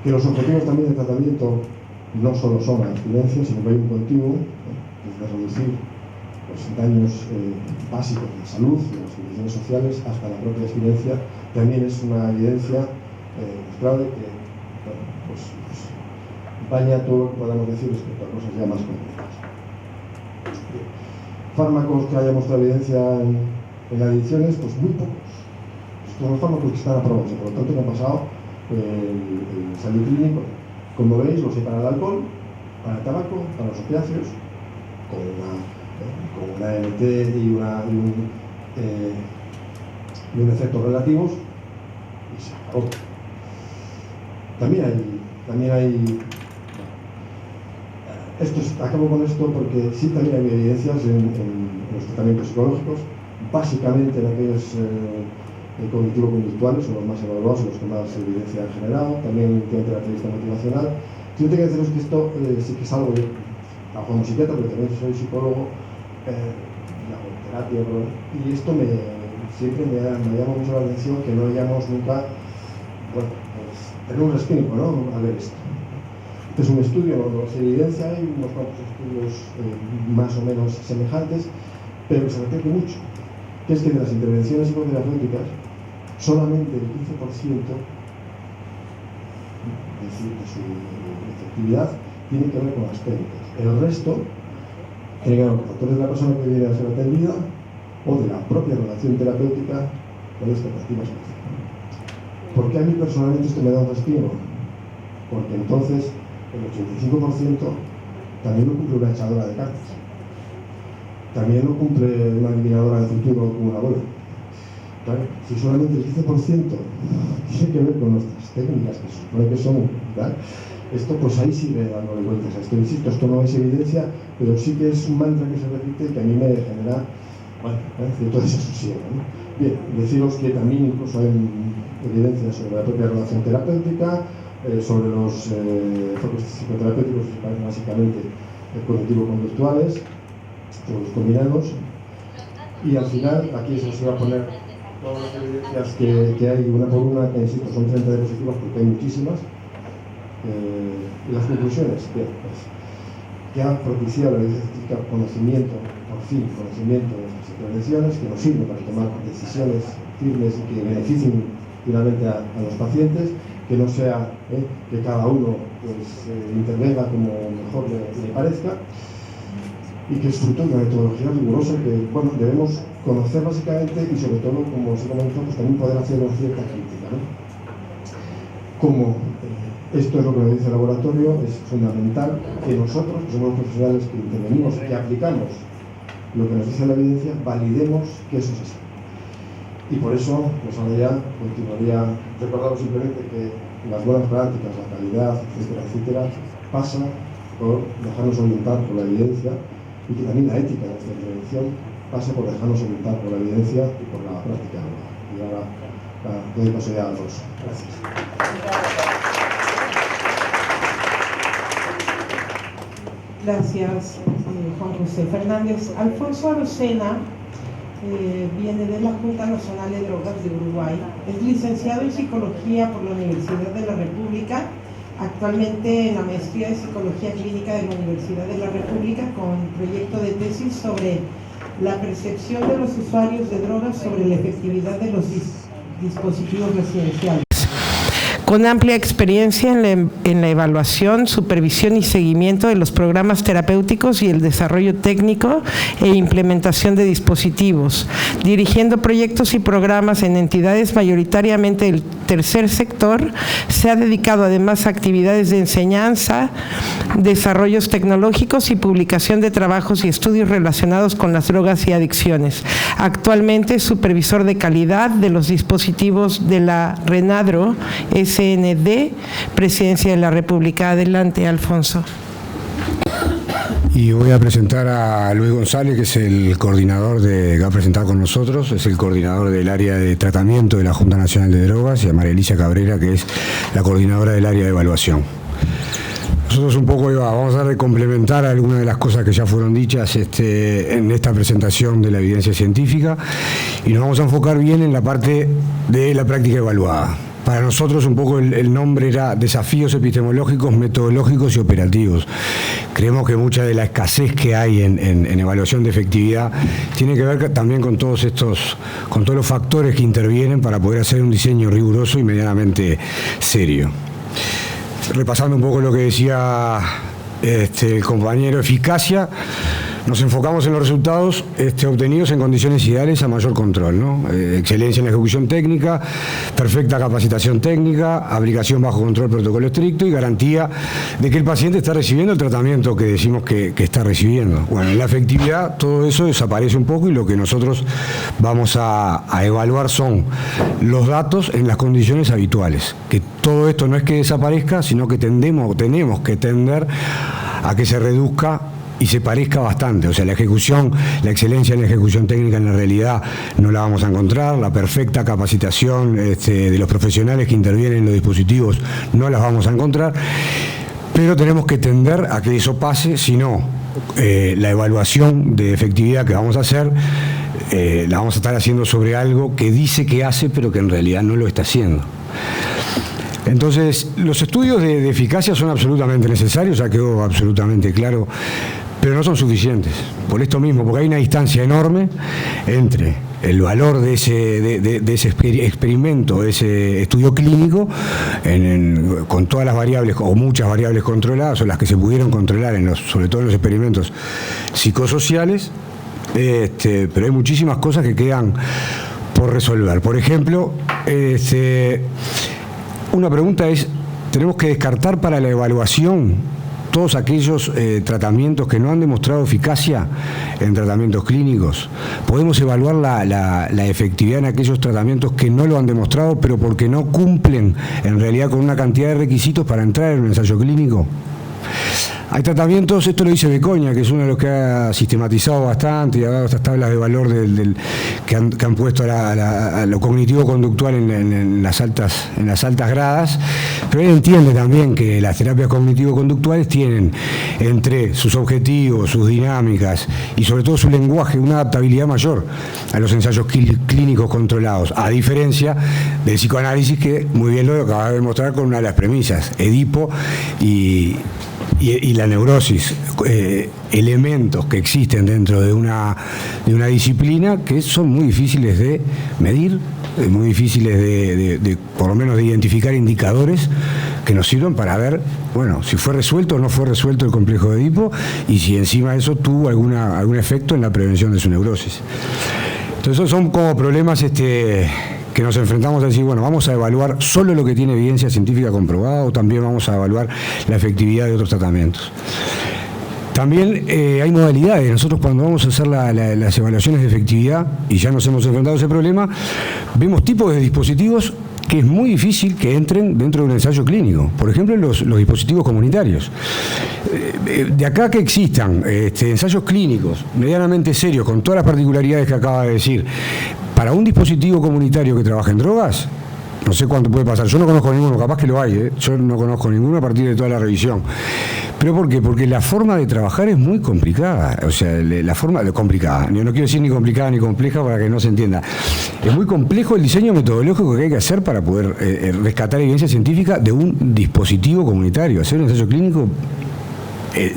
S2: Que los objetivos también del tratamiento no solo son la abstinencia, sino que hay un continuo, desde reducir los daños básicos de la salud, de las condiciones sociales, hasta la propia abstinencia, también es una evidencia demostrable que bueno, pues baña todo lo que podamos decir respecto a cosas ya más complejas. Fármacos que haya mostrado evidencia en adicciones, pues muy pocos. Estos son fármacos que están aprobados, por lo tanto no ha pasado el ensayo clínico. Como veis, los hay para el alcohol, para el tabaco, para los opiáceos, con una MT y un efectos relativos, y se acabó. También hay acabo con esto porque sí también hay evidencias en los tratamientos psicológicos, básicamente en aquellos cognitivo-conductuales, son los más evaluados, los que más evidencia han generado, también en terapia motivacional. Yo tengo que deciros que esto sí que es algo, yo trabajo como psiquiatra, pero también soy psicólogo, hago terapia, y esto siempre me llama mucho la atención que no hayamos nunca, bueno, pues, tener un respiro, ¿no?, a ver esto. Este es un estudio, no se evidencia, hay unos cuantos estudios más o menos semejantes, pero que se repite mucho. que es que de las intervenciones psicoterapéuticas, solamente el 15% de su efectividad tiene que ver con las técnicas. El resto tiene que ver con factores de la persona que viene a ser atendida o de la propia relación terapéutica con esta perspectiva específica. ¿Por qué a mí personalmente esto me da un respiro? Porque entonces el 85% también lo cumple una echadora de cartas. También lo cumple una adivinadora de futuro como una bola. ¿Vale? Si solamente el 15% tiene que ver con nuestras técnicas, que se supone que son, ¿vale? Esto pues ahí sigue dándole vueltas a esto. Insisto, esto no es evidencia, pero sí que es un mantra que se repite que a mí me genera, bueno, cierto desasosiego, ¿no? Bien, deciros que también incluso hay evidencias sobre la propia relación terapéutica, sobre los enfoques psicoterapéuticos, básicamente cognitivo-conductuales, sobre los combinados, y al final aquí se os iba a poner todas las evidencias que hay una por una, que insisto son 30 diapositivas porque hay muchísimas. Y las conclusiones, bien, pues, que han propiciado la evidencia conocimiento, por fin, conocimiento de nuestras intervenciones, que nos sirven para tomar decisiones firmes y que beneficien finalmente a los pacientes, que no sea que cada uno pues, intervenga como mejor le parezca, y que es fruto de una metodología rigurosa que, bueno, debemos conocer básicamente y sobre todo, como se comentó, pues también poder hacer una cierta crítica, ¿no? Como esto es lo que nos dice el laboratorio, es fundamental que nosotros, que somos los profesionales que intervenimos, que aplicamos lo que nos dice la evidencia, validemos que eso es así. Y por eso, pues ahora ya continuaría recordando simplemente que las buenas prácticas, la calidad, etcétera, etcétera, pasa por dejarnos orientar por la evidencia, y que también la ética de nuestra intervención pasa por dejarnos orientar por la evidencia y por la práctica. Y ahora doy paso ya a Alfonso. Gracias.
S1: Gracias, Juan José Fernández. Alfonso Arocena viene de la Junta Nacional de Drogas de Uruguay. Es licenciado en Psicología por la Universidad de la República, actualmente en la maestría de Psicología Clínica de la Universidad de la República, con proyecto de tesis sobre la percepción de los usuarios de drogas sobre la efectividad de los dispositivos residenciales. Con amplia experiencia en la evaluación, supervisión y seguimiento de los programas terapéuticos y el desarrollo técnico e implementación de dispositivos, dirigiendo proyectos y programas en entidades mayoritariamente del tercer sector, se ha dedicado además a actividades de enseñanza, desarrollos tecnológicos y publicación de trabajos y estudios relacionados con las drogas y adicciones. Actualmente es supervisor de calidad de los dispositivos de la RENADRO, SND, Presidencia de la República. Adelante, Alfonso.
S5: Y voy a presentar a Luis González, que es el coordinador que va a presentar con nosotros, es el coordinador del área de tratamiento de la Junta Nacional de Drogas, y a María Alicia Cabrera, que es la coordinadora del área de evaluación. Nosotros un poco vamos a dar de complementar algunas de las cosas que ya fueron dichas en esta presentación de la evidencia científica, y nos vamos a enfocar bien en la parte de la práctica evaluada. Para nosotros un poco el nombre era desafíos epistemológicos, metodológicos y operativos. Creemos que mucha de la escasez que hay en evaluación de efectividad tiene que ver también con todos los factores que intervienen para poder hacer un diseño riguroso y medianamente serio. Repasando un poco lo que decía el compañero, eficacia, nos enfocamos en los resultados obtenidos en condiciones ideales a mayor control, ¿no? Excelencia en la ejecución técnica, perfecta capacitación técnica, aplicación bajo control protocolo estricto y garantía de que el paciente está recibiendo el tratamiento que decimos que está recibiendo. Bueno, en la efectividad todo eso desaparece un poco, y lo que nosotros vamos a evaluar son los datos en las condiciones habituales. Que todo esto no es que desaparezca, sino que tenemos que tender a que se reduzca y se parezca bastante. O sea, la excelencia en la ejecución técnica en la realidad no la vamos a encontrar, la perfecta capacitación de los profesionales que intervienen en los dispositivos no las vamos a encontrar, pero tenemos que tender a que eso pase, si no, la evaluación de efectividad que vamos a hacer, la vamos a estar haciendo sobre algo que dice que hace, pero que en realidad no lo está haciendo. Entonces, los estudios de eficacia son absolutamente necesarios, ya quedó absolutamente claro, pero no son suficientes. Por esto mismo, porque hay una distancia enorme entre el valor de ese experimento, de ese estudio clínico, con todas las variables o muchas variables controladas, o las que se pudieron controlar, sobre todo en los experimentos psicosociales, pero hay muchísimas cosas que quedan por resolver. Por ejemplo, una pregunta es, ¿tenemos que descartar para la evaluación todos aquellos tratamientos que no han demostrado eficacia en tratamientos clínicos? ¿Podemos evaluar la efectividad en aquellos tratamientos que no lo han demostrado, pero porque no cumplen en realidad con una cantidad de requisitos para entrar en un ensayo clínico? Hay tratamientos, esto lo dice Becoña, que es uno de los que ha sistematizado bastante y ha dado estas tablas de valor que han puesto a lo cognitivo-conductual en las altas gradas, pero él entiende también que las terapias cognitivo-conductuales tienen entre sus objetivos, sus dinámicas y sobre todo su lenguaje una adaptabilidad mayor a los ensayos clínicos controlados, a diferencia del psicoanálisis, que muy bien lo acaba de demostrar con una de las premisas, Edipo y la neurosis, elementos que existen dentro de una disciplina que son muy difíciles de medir, muy difíciles de por lo menos de identificar indicadores que nos sirvan para ver, bueno, si fue resuelto o no fue resuelto el complejo de Edipo y si encima de eso tuvo algún efecto en la prevención de su neurosis. Entonces esos son como problemas que nos enfrentamos a decir, bueno, vamos a evaluar solo lo que tiene evidencia científica comprobada o también vamos a evaluar la efectividad de otros tratamientos. También hay modalidades. Nosotros cuando vamos a hacer las evaluaciones de efectividad, y ya nos hemos enfrentado a ese problema, vemos tipos de dispositivos que es muy difícil que entren dentro de un ensayo clínico. Por ejemplo, los dispositivos comunitarios. De acá que existan ensayos clínicos medianamente serios, con todas las particularidades que acaba de decir, para un dispositivo comunitario que trabaja en drogas, no sé cuánto puede pasar. Yo no conozco ninguno, capaz que lo hay, yo no conozco ninguno a partir de toda la revisión. ¿Pero por qué? Porque la forma de trabajar es muy complicada. O sea, la forma complicada. Yo no quiero decir ni complicada ni compleja para que no se entienda. Es muy complejo el diseño metodológico que hay que hacer para poder rescatar evidencia científica de un dispositivo comunitario. Hacer un ensayo clínico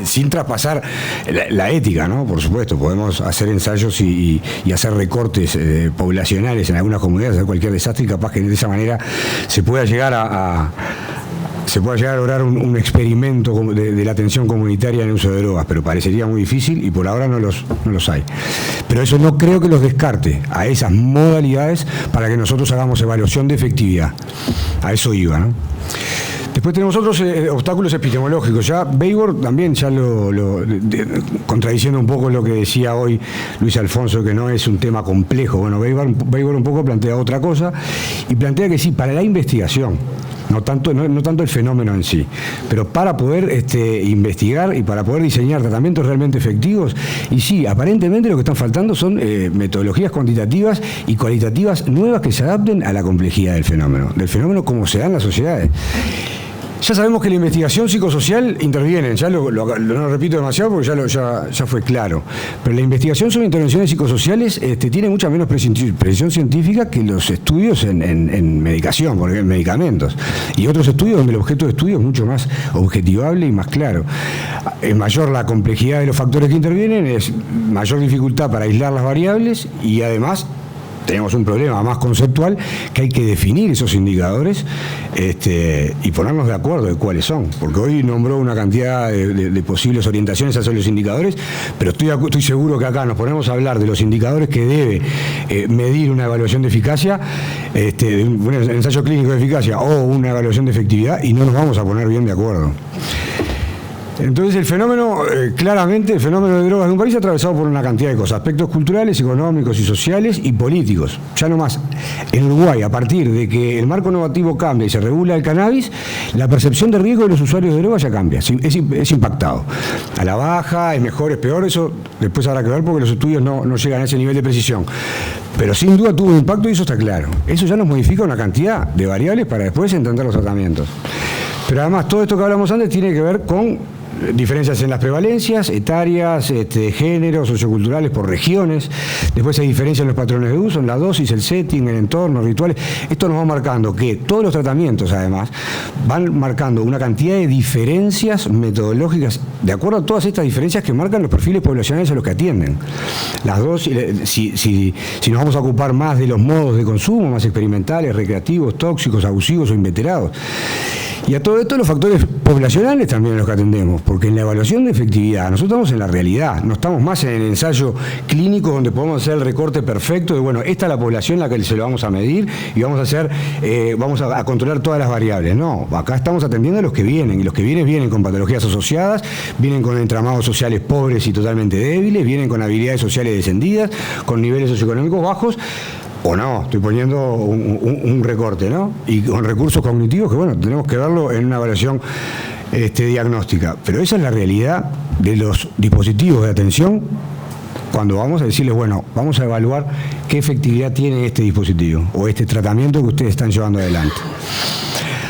S5: sin traspasar la ética, ¿no? Por supuesto, podemos hacer ensayos y hacer recortes poblacionales en algunas comunidades, hacer cualquier desastre y capaz que de esa manera se pueda llegar a lograr un experimento de la atención comunitaria en el uso de drogas, pero parecería muy difícil y por ahora no los hay. Pero eso no creo que los descarte a esas modalidades para que nosotros hagamos evaluación de efectividad. A eso iba, ¿no? Después tenemos otros obstáculos epistemológicos. Ya Weber también, contradiciendo un poco lo que decía hoy Luis Alfonso, que no es un tema complejo. Bueno, Weber un poco plantea otra cosa y plantea que sí, para la investigación, no tanto el fenómeno en sí, pero para poder investigar y para poder diseñar tratamientos realmente efectivos, y sí, aparentemente lo que están faltando son metodologías cuantitativas y cualitativas nuevas que se adapten a la complejidad del fenómeno como se da en las sociedades. Ya sabemos que la investigación psicosocial interviene, ya no lo repito demasiado porque ya fue claro, pero la investigación sobre intervenciones psicosociales tiene mucha menos precisión científica que los estudios en medicación, por ejemplo, en medicamentos, y otros estudios donde el objeto de estudio es mucho más objetivable y más claro. Es mayor la complejidad de los factores que intervienen, es mayor dificultad para aislar las variables y además tenemos un problema más conceptual, que hay que definir esos indicadores y ponernos de acuerdo de cuáles son, porque hoy nombró una cantidad de posibles orientaciones hacia los indicadores, pero estoy seguro que acá nos ponemos a hablar de los indicadores que debe medir una evaluación de eficacia, de un ensayo clínico de eficacia o una evaluación de efectividad, y no nos vamos a poner bien de acuerdo. Entonces el fenómeno, claramente, el fenómeno de drogas de un país atravesado por una cantidad de cosas, aspectos culturales, económicos y sociales y políticos. Ya no más. En Uruguay, a partir de que el marco normativo cambia y se regula el cannabis, la percepción de riesgo de los usuarios de drogas ya cambia, es impactado. A la baja, es mejor, es peor, eso después habrá que ver porque los estudios no llegan a ese nivel de precisión. Pero sin duda tuvo un impacto y eso está claro. Eso ya nos modifica una cantidad de variables para después entender los tratamientos. Pero además todo esto que hablamos antes tiene que ver con diferencias en las prevalencias, etarias, géneros, socioculturales por regiones. Después hay diferencias en los patrones de uso, en la dosis, el setting, el entorno, rituales. Esto nos va marcando que todos los tratamientos, además, van marcando una cantidad de diferencias metodológicas de acuerdo a todas estas diferencias que marcan los perfiles poblacionales a los que atienden. Las dos, si nos vamos a ocupar más de los modos de consumo, más experimentales, recreativos, tóxicos, abusivos o inveterados. Y a todo esto los factores poblacionales también los que atendemos, porque en la evaluación de efectividad nosotros estamos en la realidad, no estamos más en el ensayo clínico donde podemos hacer el recorte perfecto de, bueno, esta es la población a la que se lo vamos a medir y vamos a hacer, vamos a controlar todas las variables. No, acá estamos atendiendo a los que vienen, y los que vienen con patologías asociadas, vienen con entramados sociales pobres y totalmente débiles, vienen con habilidades sociales descendidas, con niveles socioeconómicos bajos, o no, estoy poniendo un recorte, ¿no? Y con recursos cognitivos que, bueno, tenemos que verlo en una evaluación diagnóstica. Pero esa es la realidad de los dispositivos de atención cuando vamos a decirles, bueno, vamos a evaluar qué efectividad tiene este dispositivo o este tratamiento que ustedes están llevando adelante.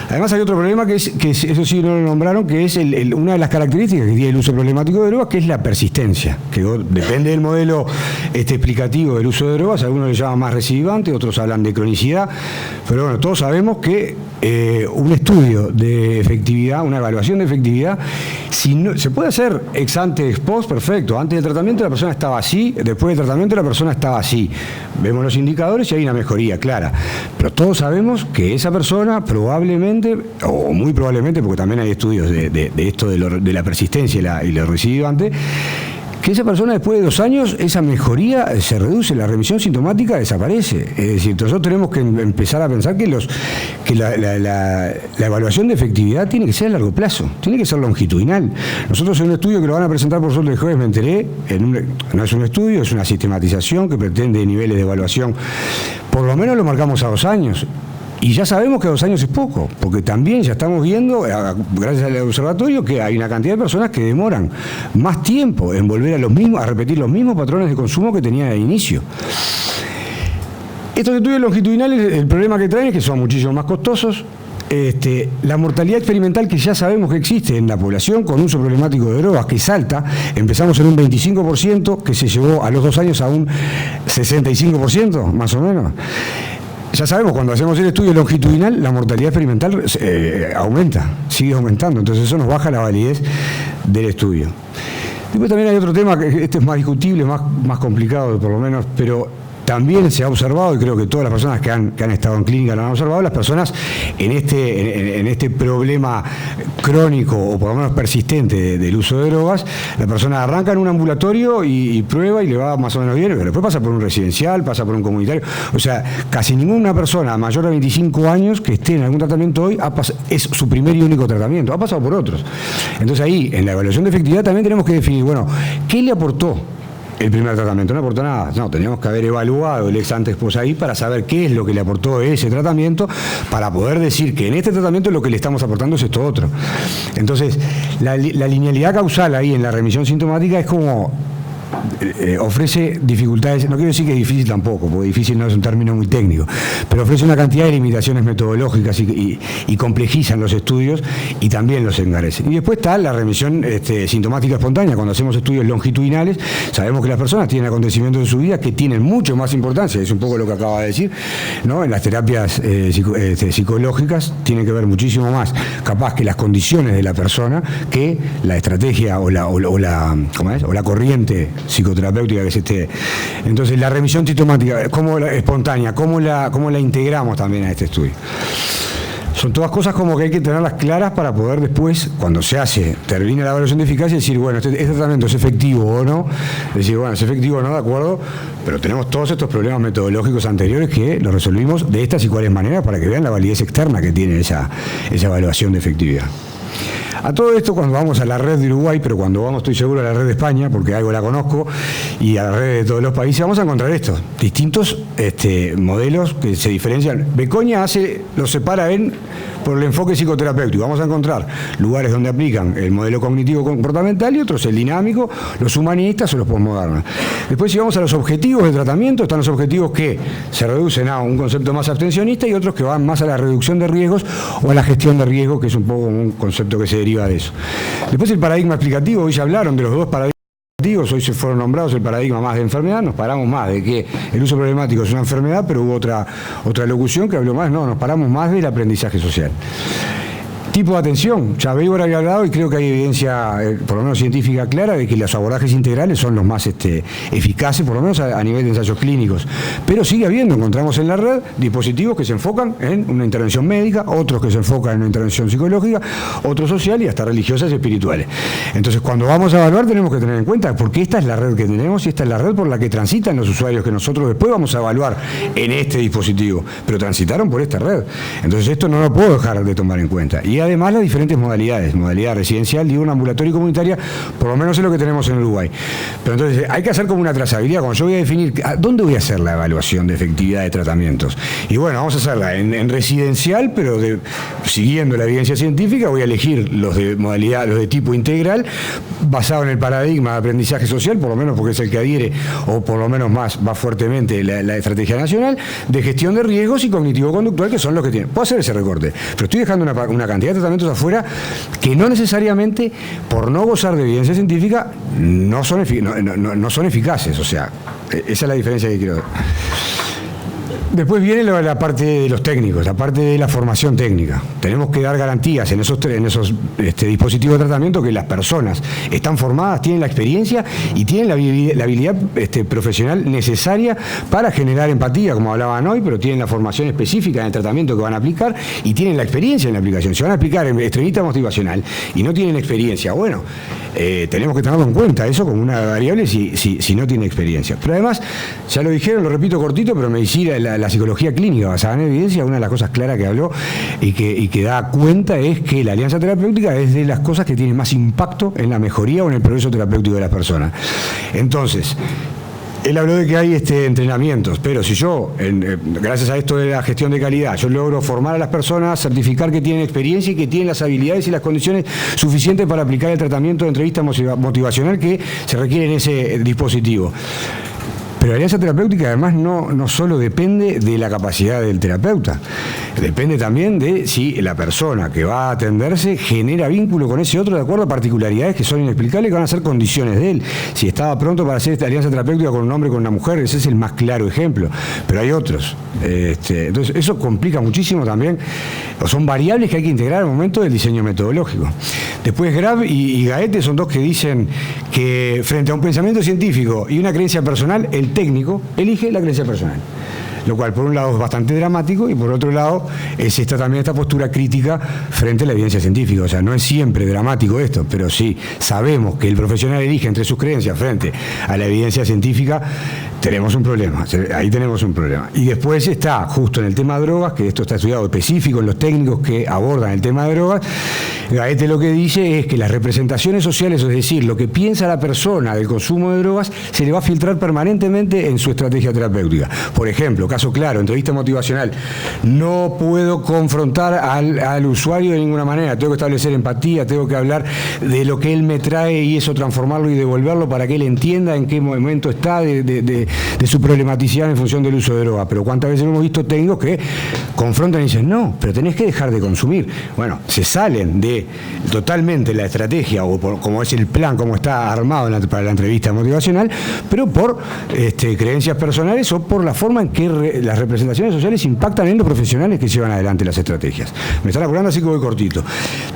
S5: Además hay otro problema que eso sí no lo nombraron, que es una de las características que tiene el uso problemático de drogas, que es la persistencia, que depende del modelo explicativo del uso de drogas, algunos le llaman más recidivante, otros hablan de cronicidad, pero bueno, todos sabemos que un estudio de efectividad, una evaluación de efectividad, si no, se puede hacer ex ante, ex post, perfecto. Antes del tratamiento la persona estaba así, después del tratamiento la persona estaba así. Vemos los indicadores y hay una mejoría clara. Pero todos sabemos que esa persona probablemente, o muy probablemente, porque también hay estudios de esto de la persistencia y lo recidivante, que esa persona después de 2 años, esa mejoría se reduce, la remisión sintomática desaparece. Es decir, nosotros tenemos que empezar a pensar que la evaluación de efectividad tiene que ser a largo plazo, tiene que ser longitudinal. Nosotros en un estudio que lo van a presentar por suerte el jueves, me enteré, no es un estudio, es una sistematización que pretende niveles de evaluación, por lo menos lo marcamos a 2 años. Y ya sabemos que 2 años es poco, porque también ya estamos viendo, gracias al observatorio, que hay una cantidad de personas que demoran más tiempo en volver a repetir los mismos patrones de consumo que tenían al inicio. Estos estudios longitudinales, el problema que traen es que son muchísimo más costosos. La mortalidad experimental que ya sabemos que existe en la población con uso problemático de drogas, que salta, empezamos en un 25%, que se llevó a los 2 años a un 65%, más o menos. Ya sabemos, cuando hacemos el estudio longitudinal, la mortalidad experimental aumenta, sigue aumentando, entonces eso nos baja la validez del estudio. Después también hay otro tema, que este es más discutible, más complicado por lo menos, pero también se ha observado, y creo que todas las personas que han estado en clínica lo han observado, las personas en este problema crónico o por lo menos persistente del uso de drogas, la persona arranca en un ambulatorio y prueba y le va más o menos bien, pero después pasa por un residencial, pasa por un comunitario. O sea, casi ninguna persona mayor de 25 años que esté en algún tratamiento hoy es su primer y único tratamiento, ha pasado por otros. Entonces ahí, en la evaluación de efectividad también tenemos que definir, bueno, ¿qué le aportó el primer tratamiento? No aportó nada. No, teníamos que haber evaluado el ex ante ex post ahí para saber qué es lo que le aportó ese tratamiento, para poder decir que en este tratamiento lo que le estamos aportando es esto otro. Entonces, la linealidad causal ahí en la remisión sintomática es como ofrece dificultades, no quiero decir que es difícil tampoco, porque difícil no es un término muy técnico, pero ofrece una cantidad de limitaciones metodológicas y complejizan los estudios y también los encarecen. Y después está la remisión sintomática espontánea. Cuando hacemos estudios longitudinales, sabemos que las personas tienen acontecimientos de su vida que tienen mucho más importancia, es un poco lo que acaba de decir, ¿no? En las terapias psicológicas tienen que ver muchísimo más, capaz, que las condiciones de la persona, que la estrategia o la corriente psicoterapéutica que se esté. Entonces, la remisión sintomática espontánea, ¿cómo la integramos también a este estudio? Son todas cosas como que hay que tenerlas claras para poder después, cuando termina la evaluación de eficacia, decir, bueno, este tratamiento es efectivo o no, decir, bueno, es efectivo o no, de acuerdo, pero tenemos todos estos problemas metodológicos anteriores que los resolvimos de estas y cuales maneras para que vean la validez externa que tiene esa evaluación de efectividad. A todo esto, cuando vamos a la red de Uruguay, pero cuando vamos, estoy seguro, a la red de España, porque algo la conozco, y a la red de todos los países, vamos a encontrar esto, distintos modelos que se diferencian. Becoña los separa en por el enfoque psicoterapéutico. Vamos a encontrar lugares donde aplican el modelo cognitivo comportamental y otros el dinámico, los humanistas o los posmodernos. Después, si vamos a los objetivos de tratamiento, están los objetivos que se reducen a un concepto más abstencionista y otros que van más a la reducción de riesgos o a la gestión de riesgos, que es un poco un concepto que se deriva de eso. Después, el paradigma explicativo. Hoy se hablaron de los dos paradigmas. Hoy se fueron nombrados el paradigma más de enfermedad, nos paramos más de que el uso problemático es una enfermedad, pero hubo otra locución que habló más, no, nos paramos más del aprendizaje social. Tipo de atención, ya Weber había hablado y creo que hay evidencia, por lo menos científica, clara de que los abordajes integrales son los más eficaces, por lo menos a nivel de ensayos clínicos. Pero sigue habiendo, encontramos en la red, dispositivos que se enfocan en una intervención médica, otros que se enfocan en una intervención psicológica, otros social y hasta religiosas y espirituales. Entonces, cuando vamos a evaluar tenemos que tener en cuenta, porque esta es la red que tenemos y esta es la red por la que transitan los usuarios que nosotros después vamos a evaluar en este dispositivo, pero transitaron por esta red. Entonces, esto no lo puedo dejar de tomar en cuenta. Y además las diferentes modalidades, modalidad residencial, diurna, ambulatoria y comunitaria, por lo menos es lo que tenemos en Uruguay. Pero entonces hay que hacer como una trazabilidad, cuando yo voy a definir dónde voy a hacer la evaluación de efectividad de tratamientos. Y bueno, vamos a hacerla en residencial, pero siguiendo la evidencia científica, voy a elegir los de modalidad, los de tipo integral, basado en el paradigma de aprendizaje social, por lo menos porque es el que adhiere, o por lo menos más fuertemente la estrategia nacional, de gestión de riesgos y cognitivo-conductual, que son los que tienen. Puedo hacer ese recorte, pero estoy dejando una cantidad de tratamientos afuera que no necesariamente, por no gozar de evidencia científica, no son eficaces. O sea, esa es la diferencia que quiero dar. Después viene la parte de los técnicos, la parte de la formación técnica. Tenemos que dar garantías en esos dispositivos de tratamiento que las personas están formadas, tienen la experiencia y tienen la habilidad profesional necesaria para generar empatía, como hablaban hoy, pero tienen la formación específica en el tratamiento que van a aplicar y tienen la experiencia en la aplicación. Si van a aplicar en extremista motivacional y no tienen experiencia, bueno, tenemos que tenerlo en cuenta eso como una variable si no tiene experiencia. Pero además, ya lo dijeron, lo repito cortito, pero medicina, la psicología clínica basada en evidencia, una de las cosas claras que habló y que da cuenta es que la alianza terapéutica es de las cosas que tienen más impacto en la mejoría o en el progreso terapéutico de las personas. Entonces, él habló de que hay entrenamientos, pero si yo, gracias a esto de la gestión de calidad, yo logro formar a las personas, certificar que tienen experiencia y que tienen las habilidades y las condiciones suficientes para aplicar el tratamiento de entrevista motivacional que se requiere en ese dispositivo. Pero la alianza terapéutica además no solo depende de la capacidad del terapeuta, depende también de si la persona que va a atenderse genera vínculo con ese otro de acuerdo a particularidades que son inexplicables y que van a ser condiciones de él. Si estaba pronto para hacer esta alianza terapéutica con un hombre y con una mujer, ese es el más claro ejemplo, pero hay otros. Entonces eso complica muchísimo también, o son variables que hay que integrar al momento del diseño metodológico. Después Grab y Gaete son dos que dicen que frente a un pensamiento científico y una creencia personal, el técnico elige la creencia personal. Lo cual por un lado es bastante dramático y por otro lado es también esta postura crítica frente a la evidencia científica. O sea, no es siempre dramático esto, pero sí sabemos que el profesional elige entre sus creencias frente a la evidencia científica, tenemos un problema, ahí tenemos un problema. Y después está justo en el tema de drogas, que esto está estudiado específico en los técnicos que abordan el tema de drogas. Gaete lo que dice es que las representaciones sociales, es decir, lo que piensa la persona del consumo de drogas, se le va a filtrar permanentemente en su estrategia terapéutica. Por ejemplo, caso claro, entrevista motivacional, no puedo confrontar al usuario de ninguna manera, tengo que establecer empatía, tengo que hablar de lo que él me trae y eso transformarlo y devolverlo para que él entienda en qué momento está de su problematicidad en función del uso de droga. Pero cuántas veces hemos visto técnicos que confrontan y dicen, no, pero tenés que dejar de consumir. Bueno, se salen de totalmente la estrategia o como es el plan, como está armado para la entrevista motivacional, pero por creencias personales o por la forma en que las representaciones sociales impactan en los profesionales que llevan adelante las estrategias. Me están apurando, así que voy cortito.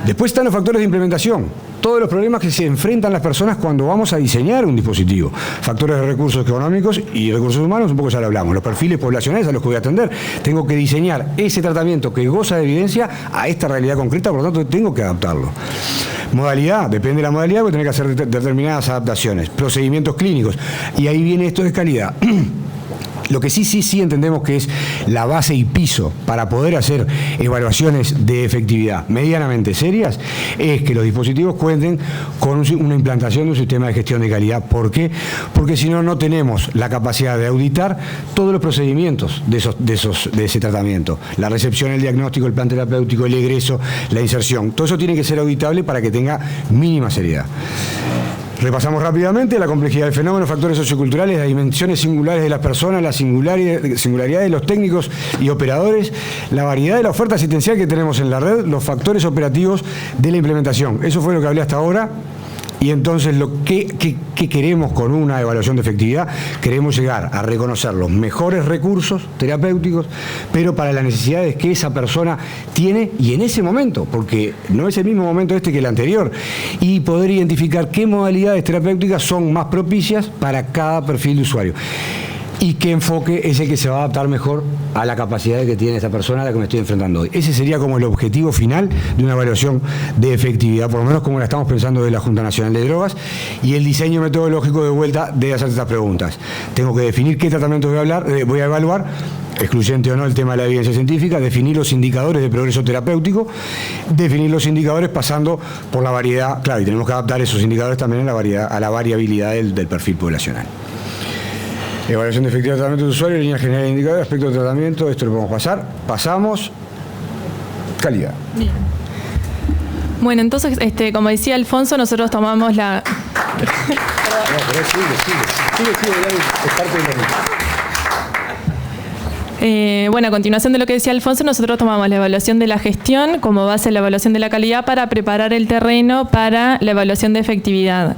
S5: Después están los factores de implementación, todos los problemas que se enfrentan las personas cuando vamos a diseñar un dispositivo. Factores de recursos económicos y recursos humanos, un poco ya lo hablamos. Los perfiles poblacionales a los que voy a atender. Tengo que diseñar ese tratamiento que goza de evidencia a esta realidad concreta, por lo tanto tengo que adaptarlo. Modalidad, depende de la modalidad, voy a tener que hacer determinadas adaptaciones. Procedimientos clínicos. Y ahí viene esto de calidad. Lo que sí entendemos que es la base y piso para poder hacer evaluaciones de efectividad medianamente serias es que los dispositivos cuenten con una implantación de un sistema de gestión de calidad. ¿Por qué? Porque si no, no tenemos la capacidad de auditar todos los procedimientos de ese tratamiento. La recepción, el diagnóstico, el plan terapéutico, el egreso, la inserción. Todo eso tiene que ser auditable para que tenga mínima seriedad. Repasamos rápidamente la complejidad del fenómeno, factores socioculturales, las dimensiones singulares de las personas, la singularidad de los técnicos y operadores, la variedad de la oferta asistencial que tenemos en la red, los factores operativos de la implementación. Eso fue lo que hablé hasta ahora. Y entonces, ¿qué queremos con una evaluación de efectividad? Queremos llegar a reconocer los mejores recursos terapéuticos, pero para las necesidades que esa persona tiene y en ese momento, porque no es el mismo momento este que el anterior, y poder identificar qué modalidades terapéuticas son más propicias para cada perfil de usuario. Y qué enfoque es el que se va a adaptar mejor a la capacidad que tiene esta persona a la que me estoy enfrentando hoy. Ese sería como el objetivo final de una evaluación de efectividad, por lo menos como la estamos pensando de la Junta Nacional de Drogas, y el diseño metodológico de vuelta de hacer estas preguntas. Tengo que definir qué tratamientos voy a evaluar, excluyente o no el tema de la evidencia científica, definir los indicadores de progreso terapéutico, definir los indicadores pasando por la variedad, claro, y tenemos que adaptar esos indicadores también a la variabilidad del perfil poblacional. Evaluación de efectividad de tratamiento de usuario, línea general de indicadores, aspecto de tratamiento, esto lo podemos pasar. Pasamos. Calidad.
S6: Bien. Bueno, entonces, como decía Alfonso, nosotros tomamos la... Sigue, es parte de la... Bueno, a continuación de lo que decía Alfonso, nosotros tomamos la evaluación de la gestión como base de la evaluación de la calidad para preparar el terreno para la evaluación de efectividad.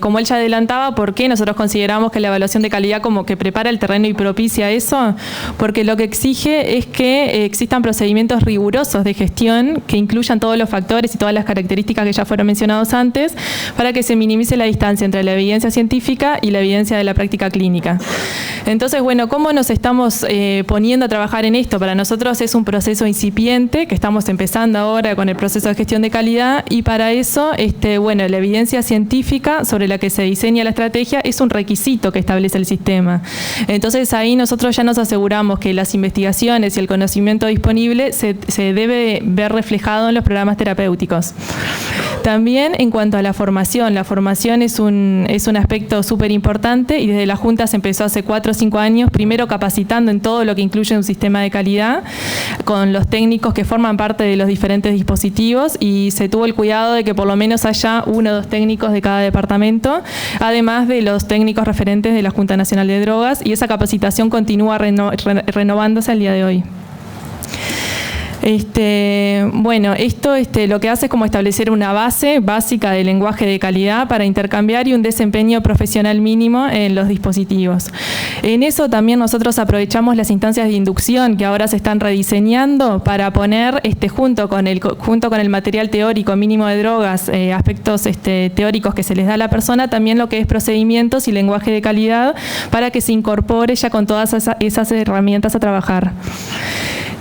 S6: Como él ya adelantaba, ¿por qué nosotros consideramos que la evaluación de calidad como que prepara el terreno y propicia eso? Porque lo que exige es que existan procedimientos rigurosos de gestión que incluyan todos los factores y todas las características que ya fueron mencionados antes para que se minimice la distancia entre la evidencia científica y la evidencia de la práctica clínica. Entonces, bueno, ¿cómo nos estamos poniendo a trabajar en esto? Para nosotros es un proceso incipiente que estamos empezando ahora con el proceso de gestión de calidad y para eso, bueno, la evidencia científica sobre la que se diseña la estrategia es un requisito que establece el sistema. Entonces ahí nosotros ya nos aseguramos que las investigaciones y el conocimiento disponible se debe ver reflejado en los programas terapéuticos. También en cuanto a la formación es un aspecto súper importante y desde la Junta se empezó hace 4 o 5 años, primero capacitando en todo lo que incluye un sistema de calidad con los técnicos que forman parte de los diferentes dispositivos y se tuvo el cuidado de que por lo menos haya 1 o 2 técnicos de cada departamento, además de los técnicos referentes de la Junta Nacional de Drogas, y esa capacitación continúa renovándose al día de hoy. Bueno, esto lo que hace es como establecer una base básica de lenguaje de calidad para intercambiar y un desempeño profesional mínimo en los dispositivos. En eso también nosotros aprovechamos las instancias de inducción que ahora se están rediseñando para poner junto con el material teórico mínimo de drogas, aspectos teóricos que se les da a la persona, también lo que es procedimientos y lenguaje de calidad para que se incorpore ya con todas esas herramientas a trabajar.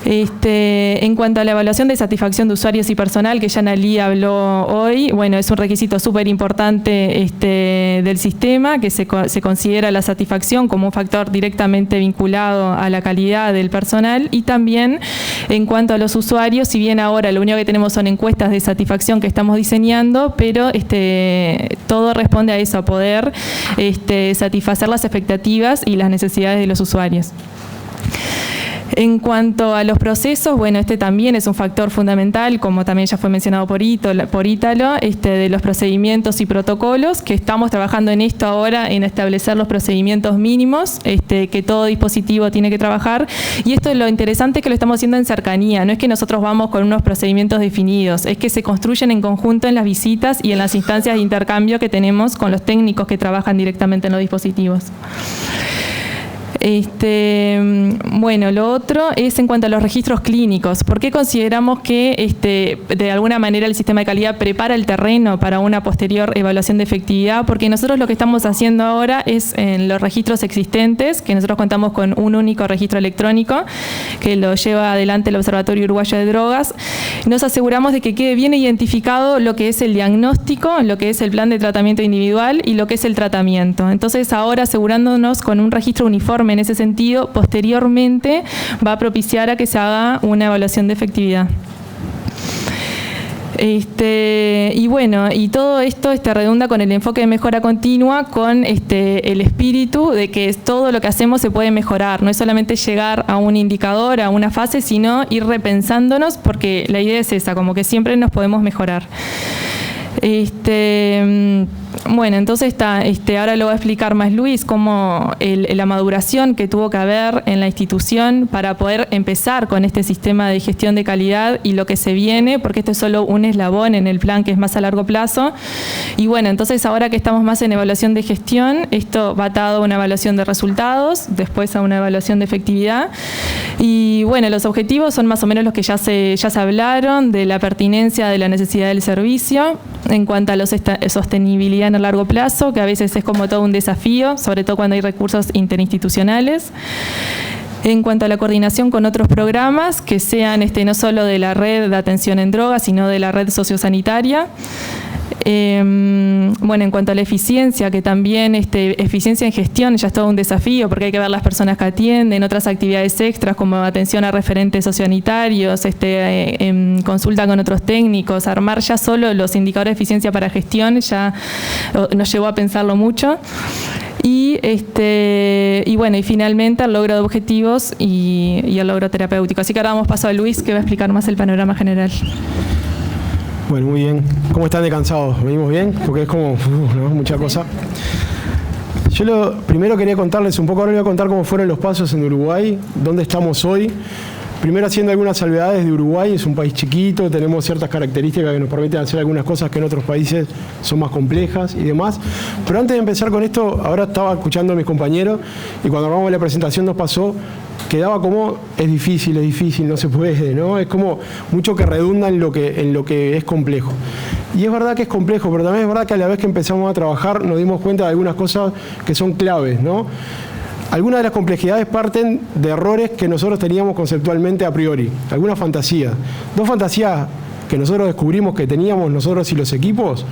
S6: En cuanto a la evaluación de satisfacción de usuarios y personal, que ya Nalí habló hoy, bueno, es un requisito súper importante del sistema, que se considera la satisfacción como un factor directamente vinculado a la calidad del personal, y también en cuanto a los usuarios, si bien ahora lo único que tenemos son encuestas de satisfacción que estamos diseñando, pero todo responde a eso, a poder satisfacer las expectativas y las necesidades de los usuarios. En cuanto a los procesos, bueno, también es un factor fundamental, como también ya fue mencionado por Ítalo, de los procedimientos y protocolos, que estamos trabajando en esto ahora, en establecer los procedimientos mínimos que todo dispositivo tiene que trabajar. Y esto es lo interesante, que lo estamos haciendo en cercanía, no es que nosotros vamos con unos procedimientos definidos, es que se construyen en conjunto en las visitas y en las instancias de intercambio que tenemos con los técnicos que trabajan directamente en los dispositivos. Bueno, lo otro es en cuanto a los registros clínicos. ¿Por qué consideramos que de alguna manera el sistema de calidad prepara el terreno para una posterior evaluación de efectividad? Porque nosotros lo que estamos haciendo ahora es en los registros existentes, que nosotros contamos con un único registro electrónico que lo lleva adelante el Observatorio Uruguayo de Drogas. Nos aseguramos de que quede bien identificado lo que es el diagnóstico, lo que es el plan de tratamiento individual y lo que es el tratamiento. Entonces ahora asegurándonos con un registro uniforme informe en ese sentido, posteriormente va a propiciar a que se haga una evaluación de efectividad. Y bueno, y todo esto redunda con el enfoque de mejora continua, con el espíritu de que todo lo que hacemos se puede mejorar. No es solamente llegar a un indicador, a una fase, sino ir repensándonos, porque la idea es esa, como que siempre nos podemos mejorar. Bueno, entonces ahora lo va a explicar más Luis, cómo la maduración que tuvo que haber en la institución para poder empezar con este sistema de gestión de calidad y lo que se viene, porque esto es solo un eslabón en el plan que es más a largo plazo. Y bueno, entonces ahora que estamos más en evaluación de gestión, esto va atado a una evaluación de resultados, después a una evaluación de efectividad. Y bueno, los objetivos son más o menos los que ya se hablaron, de la pertinencia de la necesidad del servicio, en cuanto a la sostenibilidad en el largo plazo, que a veces es como todo un desafío, sobre todo cuando hay recursos interinstitucionales. En cuanto a la coordinación con otros programas, que sean no solo de la red de atención en drogas, sino de la red sociosanitaria. Bueno, en cuanto a la eficiencia, que también eficiencia en gestión ya es todo un desafío, porque hay que ver las personas que atienden, otras actividades extras como atención a referentes sociosanitarios, consulta con otros técnicos, armar ya solo los indicadores de eficiencia para gestión, ya nos llevó a pensarlo mucho. Y bueno, y finalmente el logro de objetivos y el logro terapéutico. Así que ahora damos paso a Luis, que va a explicar más el panorama general.
S7: Bueno, muy bien. ¿Cómo están de cansados? ¿Venimos bien? Porque es como ¿no? Mucha cosa. Yo primero quería contarles un poco, ahora voy a contar cómo fueron los pasos en Uruguay, dónde estamos hoy. Primero haciendo algunas salvedades de Uruguay, es un país chiquito, tenemos ciertas características que nos permiten hacer algunas cosas que en otros países son más complejas y demás. Pero antes de empezar con esto, ahora estaba escuchando a mis compañeros y cuando armamos la presentación nos pasó, quedaba como, es difícil, no se puede, ¿no? Es como mucho que redunda en lo que es complejo. Y es verdad que es complejo, pero también es verdad que a la vez que empezamos a trabajar nos dimos cuenta de algunas cosas que son claves, ¿no? Algunas de las complejidades parten de errores que nosotros teníamos conceptualmente a priori, algunas fantasías. Dos fantasías que nosotros descubrimos que teníamos nosotros y los equipos.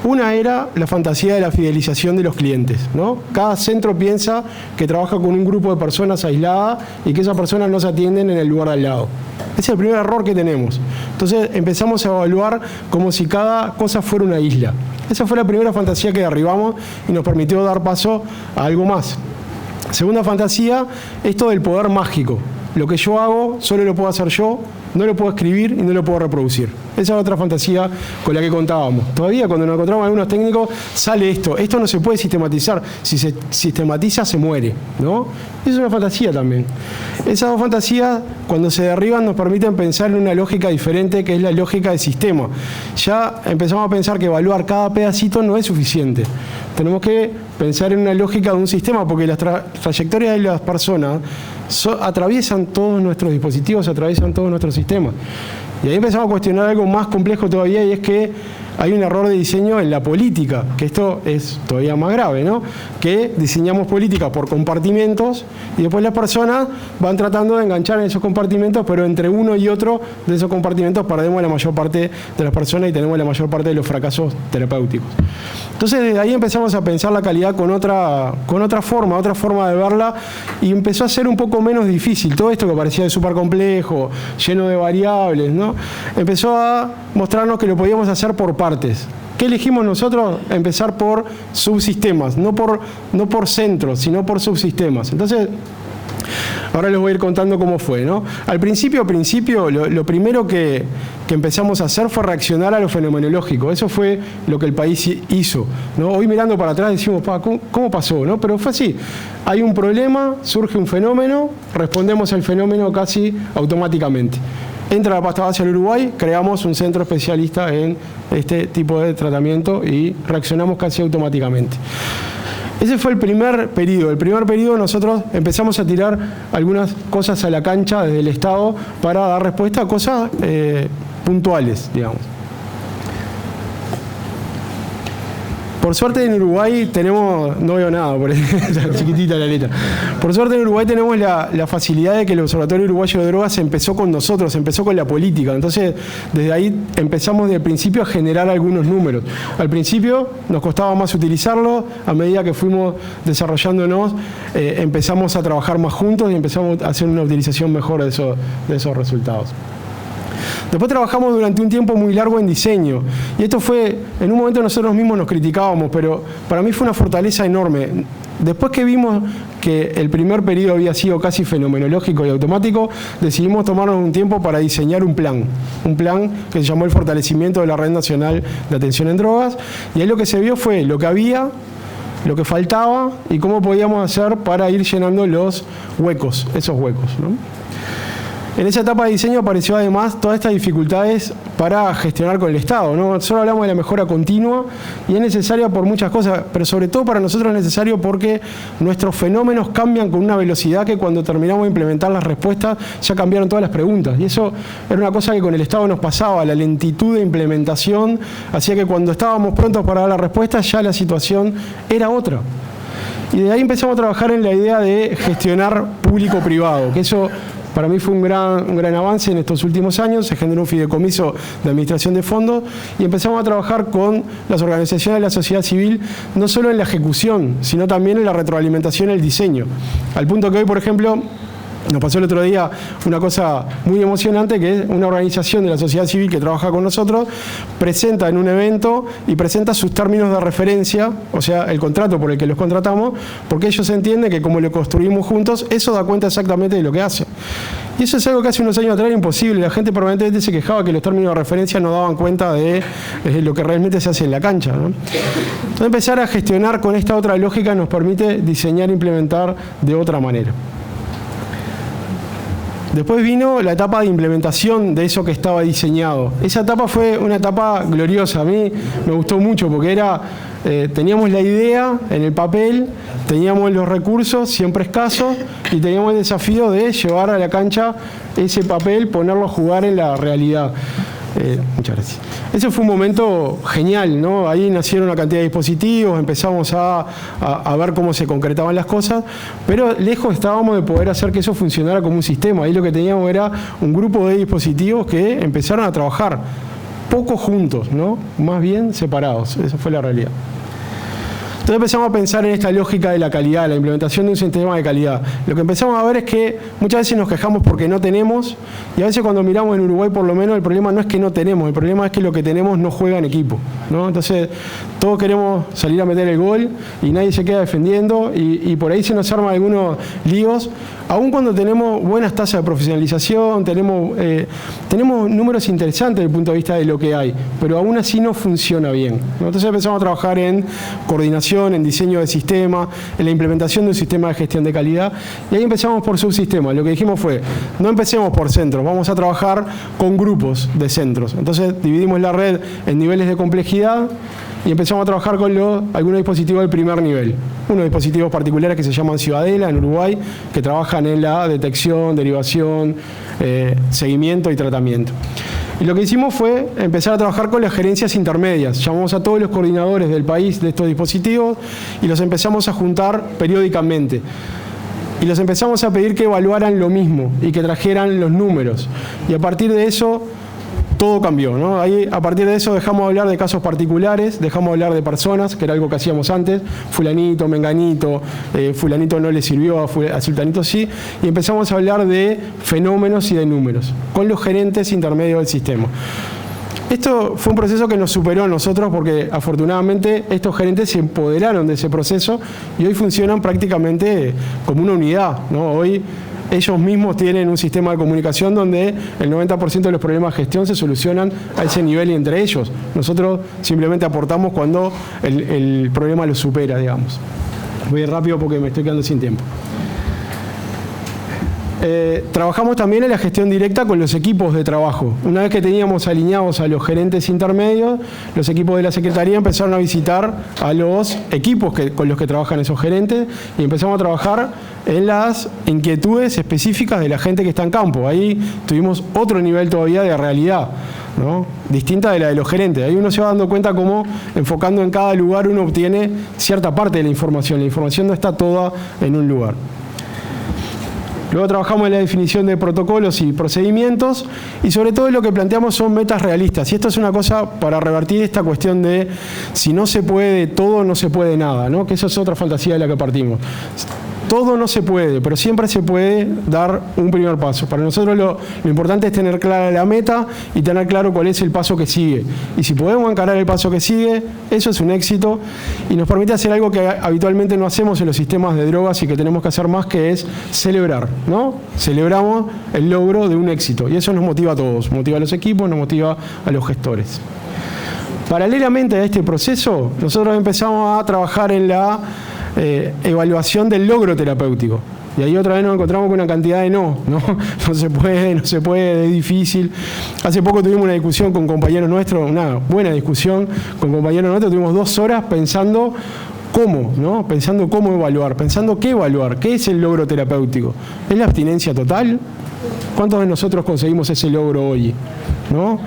S7: Una era la fantasía de la fidelización de los clientes, ¿no? Cada centro piensa que trabaja con un grupo de personas aisladas y que esas personas no se atienden en el lugar de al lado. Ese es el primer error que tenemos. Entonces empezamos a evaluar como si cada cosa fuera una isla. Esa fue la primera fantasía que derribamos y nos permitió dar paso a algo más. Segunda fantasía, esto del poder mágico. Lo que yo hago solo lo puedo hacer yo, no lo puedo escribir y no lo puedo reproducir. Esa es otra fantasía con la que contábamos. Todavía cuando nos encontramos algunos técnicos sale esto. Esto no se puede sistematizar. Si se sistematiza se muere, ¿no? Es una fantasía también. Esas dos fantasías, cuando se derriban, nos permiten pensar en una lógica diferente, que es la lógica de sistema. Ya empezamos a pensar que evaluar cada pedacito no es suficiente. Tenemos que pensar en una lógica de un sistema, porque las trayectorias de las personas atraviesan todos nuestros dispositivos, atraviesan todos nuestros sistemas. Y ahí empezamos a cuestionar algo más complejo todavía, y es que hay un error de diseño en la política, que esto es todavía más grave, ¿no? Que diseñamos política por compartimentos y después las personas van tratando de enganchar en esos compartimentos, pero entre uno y otro de esos compartimentos perdemos la mayor parte de las personas y tenemos la mayor parte de los fracasos terapéuticos. Entonces desde ahí empezamos a pensar la calidad con otra forma de verla, y empezó a ser un poco menos difícil. Todo esto que parecía súper complejo, lleno de variables, ¿no? Empezó a mostrarnos que lo podíamos hacer por partes. ¿Qué elegimos nosotros? Empezar por subsistemas, no por centros, sino por subsistemas. Entonces, ahora les voy a ir contando cómo fue, ¿no? Al principio, lo primero que empezamos a hacer fue reaccionar a lo fenomenológico. Eso fue lo que el país hizo, ¿no? Hoy mirando para atrás decimos, ¿cómo pasó, no? Pero fue así. Hay un problema, surge un fenómeno, respondemos al fenómeno casi automáticamente. Entra la pasta base al Uruguay, creamos un centro especialista en este tipo de tratamiento y reaccionamos casi automáticamente. Ese fue el primer periodo. El primer periodo nosotros empezamos a tirar algunas cosas a la cancha desde el Estado para dar respuesta a cosas puntuales, digamos. Por suerte en Uruguay tenemos, no veo nada, por chiquitita la letra. Por suerte en Uruguay tenemos la facilidad de que el Observatorio Uruguayo de Drogas empezó con nosotros, empezó con la política. Entonces, desde ahí empezamos desde el principio a generar algunos números. Al principio nos costaba más utilizarlo, a medida que fuimos desarrollándonos, empezamos a trabajar más juntos y empezamos a hacer una utilización mejor de esos resultados. Después trabajamos durante un tiempo muy largo en diseño. Y esto fue, en un momento nosotros mismos nos criticábamos, pero para mí fue una fortaleza enorme. Después que vimos que el primer periodo había sido casi fenomenológico y automático, decidimos tomarnos un tiempo para diseñar un plan que se llamó el fortalecimiento de la Red Nacional de Atención en Drogas. Y ahí lo que se vio fue lo que había, lo que faltaba y cómo podíamos hacer para ir llenando los huecos, esos huecos, ¿no? En esa etapa de diseño apareció además todas estas dificultades para gestionar con el Estado, ¿no? Solo hablamos de la mejora continua y es necesaria por muchas cosas, pero sobre todo para nosotros es necesario porque nuestros fenómenos cambian con una velocidad que cuando terminamos de implementar las respuestas ya cambiaron todas las preguntas. Y eso era una cosa que con el Estado nos pasaba, la lentitud de implementación hacía que cuando estábamos prontos para dar la respuesta ya la situación era otra. Y de ahí empezamos a trabajar en la idea de gestionar público-privado, que eso para mí fue un gran avance en estos últimos años. Se generó un fideicomiso de administración de fondos y empezamos a trabajar con las organizaciones de la sociedad civil, no solo en la ejecución, sino también en la retroalimentación y el diseño. Al punto que hoy, por ejemplo, nos pasó el otro día una cosa muy emocionante, que es una organización de la sociedad civil que trabaja con nosotros, presenta en un evento y presenta sus términos de referencia, o sea, el contrato por el que los contratamos, porque ellos entienden que como lo construimos juntos, eso da cuenta exactamente de lo que hace. Y eso es algo que hace unos años atrás era imposible. La gente permanentemente se quejaba que los términos de referencia no daban cuenta de lo que realmente se hace en la cancha, ¿no? Entonces empezar a gestionar con esta otra lógica nos permite diseñar e implementar de otra manera. Después vino la etapa de implementación de eso que estaba diseñado. Esa etapa fue una etapa gloriosa. A mí me gustó mucho porque teníamos la idea en el papel, teníamos los recursos siempre escasos y teníamos el desafío de llevar a la cancha ese papel, ponerlo a jugar en la realidad. Muchas gracias. Ese fue un momento genial, ¿no? Ahí nacieron una cantidad de dispositivos, empezamos a ver cómo se concretaban las cosas, pero lejos estábamos de poder hacer que eso funcionara como un sistema. Ahí lo que teníamos era un grupo de dispositivos que empezaron a trabajar poco juntos, ¿no? Más bien separados. Esa fue la realidad. Entonces empezamos a pensar en esta lógica de la calidad, la implementación de un sistema de calidad. Lo que empezamos a ver es que muchas veces nos quejamos porque no tenemos, y a veces cuando miramos en Uruguay por lo menos el problema no es que no tenemos, el problema es que lo que tenemos no juega en equipo, ¿no? Entonces todos queremos salir a meter el gol y nadie se queda defendiendo y por ahí se nos arman algunos líos, aun cuando tenemos buenas tasas de profesionalización, tenemos números interesantes desde el punto de vista de lo que hay, pero aún así no funciona bien, ¿no? Entonces empezamos a trabajar en coordinación, en diseño de sistema, en la implementación de un sistema de gestión de calidad, y ahí empezamos por subsistemas. Lo que dijimos fue, no empecemos por centros, vamos a trabajar con grupos de centros. Entonces dividimos la red en niveles de complejidad y empezamos a trabajar con algunos dispositivos del primer nivel. Unos dispositivos particulares que se llaman Ciudadela en Uruguay, que trabajan en la detección, derivación, seguimiento y tratamiento. Y lo que hicimos fue empezar a trabajar con las gerencias intermedias. Llamamos a todos los coordinadores del país de estos dispositivos y los empezamos a juntar periódicamente. Y los empezamos a pedir que evaluaran lo mismo y que trajeran los números. Y a partir de eso todo cambió, ¿no? Ahí, a partir de eso dejamos de hablar de casos particulares, dejamos de hablar de personas, que era algo que hacíamos antes, fulanito, menganito, fulanito no le sirvió, a sultanito sí, y empezamos a hablar de fenómenos y de números, con los gerentes intermedios del sistema. Esto fue un proceso que nos superó a nosotros porque afortunadamente estos gerentes se empoderaron de ese proceso y hoy funcionan prácticamente como una unidad, ¿no? Hoy ellos mismos tienen un sistema de comunicación donde el 90% de los problemas de gestión se solucionan a ese nivel y entre ellos. Nosotros simplemente aportamos cuando el problema lo supera, digamos. Voy rápido porque me estoy quedando sin tiempo. Trabajamos también en la gestión directa con los equipos de trabajo. Una vez que teníamos alineados a los gerentes intermedios, los equipos de la Secretaría empezaron a visitar a los equipos con los que trabajan esos gerentes y empezamos a trabajar en las inquietudes específicas de la gente que está en campo. Ahí tuvimos otro nivel todavía de realidad, ¿no? Distinta de la de los gerentes. Ahí uno se va dando cuenta cómo, enfocando en cada lugar, uno obtiene cierta parte de la información. La información no está toda en un lugar. Luego trabajamos en la definición de protocolos y procedimientos y sobre todo lo que planteamos son metas realistas. Y esto es una cosa para revertir esta cuestión de si no se puede todo, no se puede nada, ¿no? Que eso es otra fantasía de la que partimos. Todo no se puede, pero siempre se puede dar un primer paso. Para nosotros lo importante es tener clara la meta y tener claro cuál es el paso que sigue. Y si podemos encarar el paso que sigue, eso es un éxito y nos permite hacer algo que habitualmente no hacemos en los sistemas de drogas y que tenemos que hacer más, que es celebrar, ¿no? Celebramos el logro de un éxito y eso nos motiva a todos, motiva a los equipos, nos motiva a los gestores. Paralelamente a este proceso, nosotros empezamos a trabajar en la evaluación del logro terapéutico. Y ahí otra vez nos encontramos con una cantidad de no se puede, es difícil. Hace poco tuvimos una discusión con compañeros nuestros, una buena discusión con compañeros nuestros, tuvimos 2 horas pensando cómo, ¿no? Pensando cómo evaluar, pensando qué evaluar, qué es el logro terapéutico. ¿Es la abstinencia total? ¿Cuántos de nosotros conseguimos ese logro hoy? ¿No?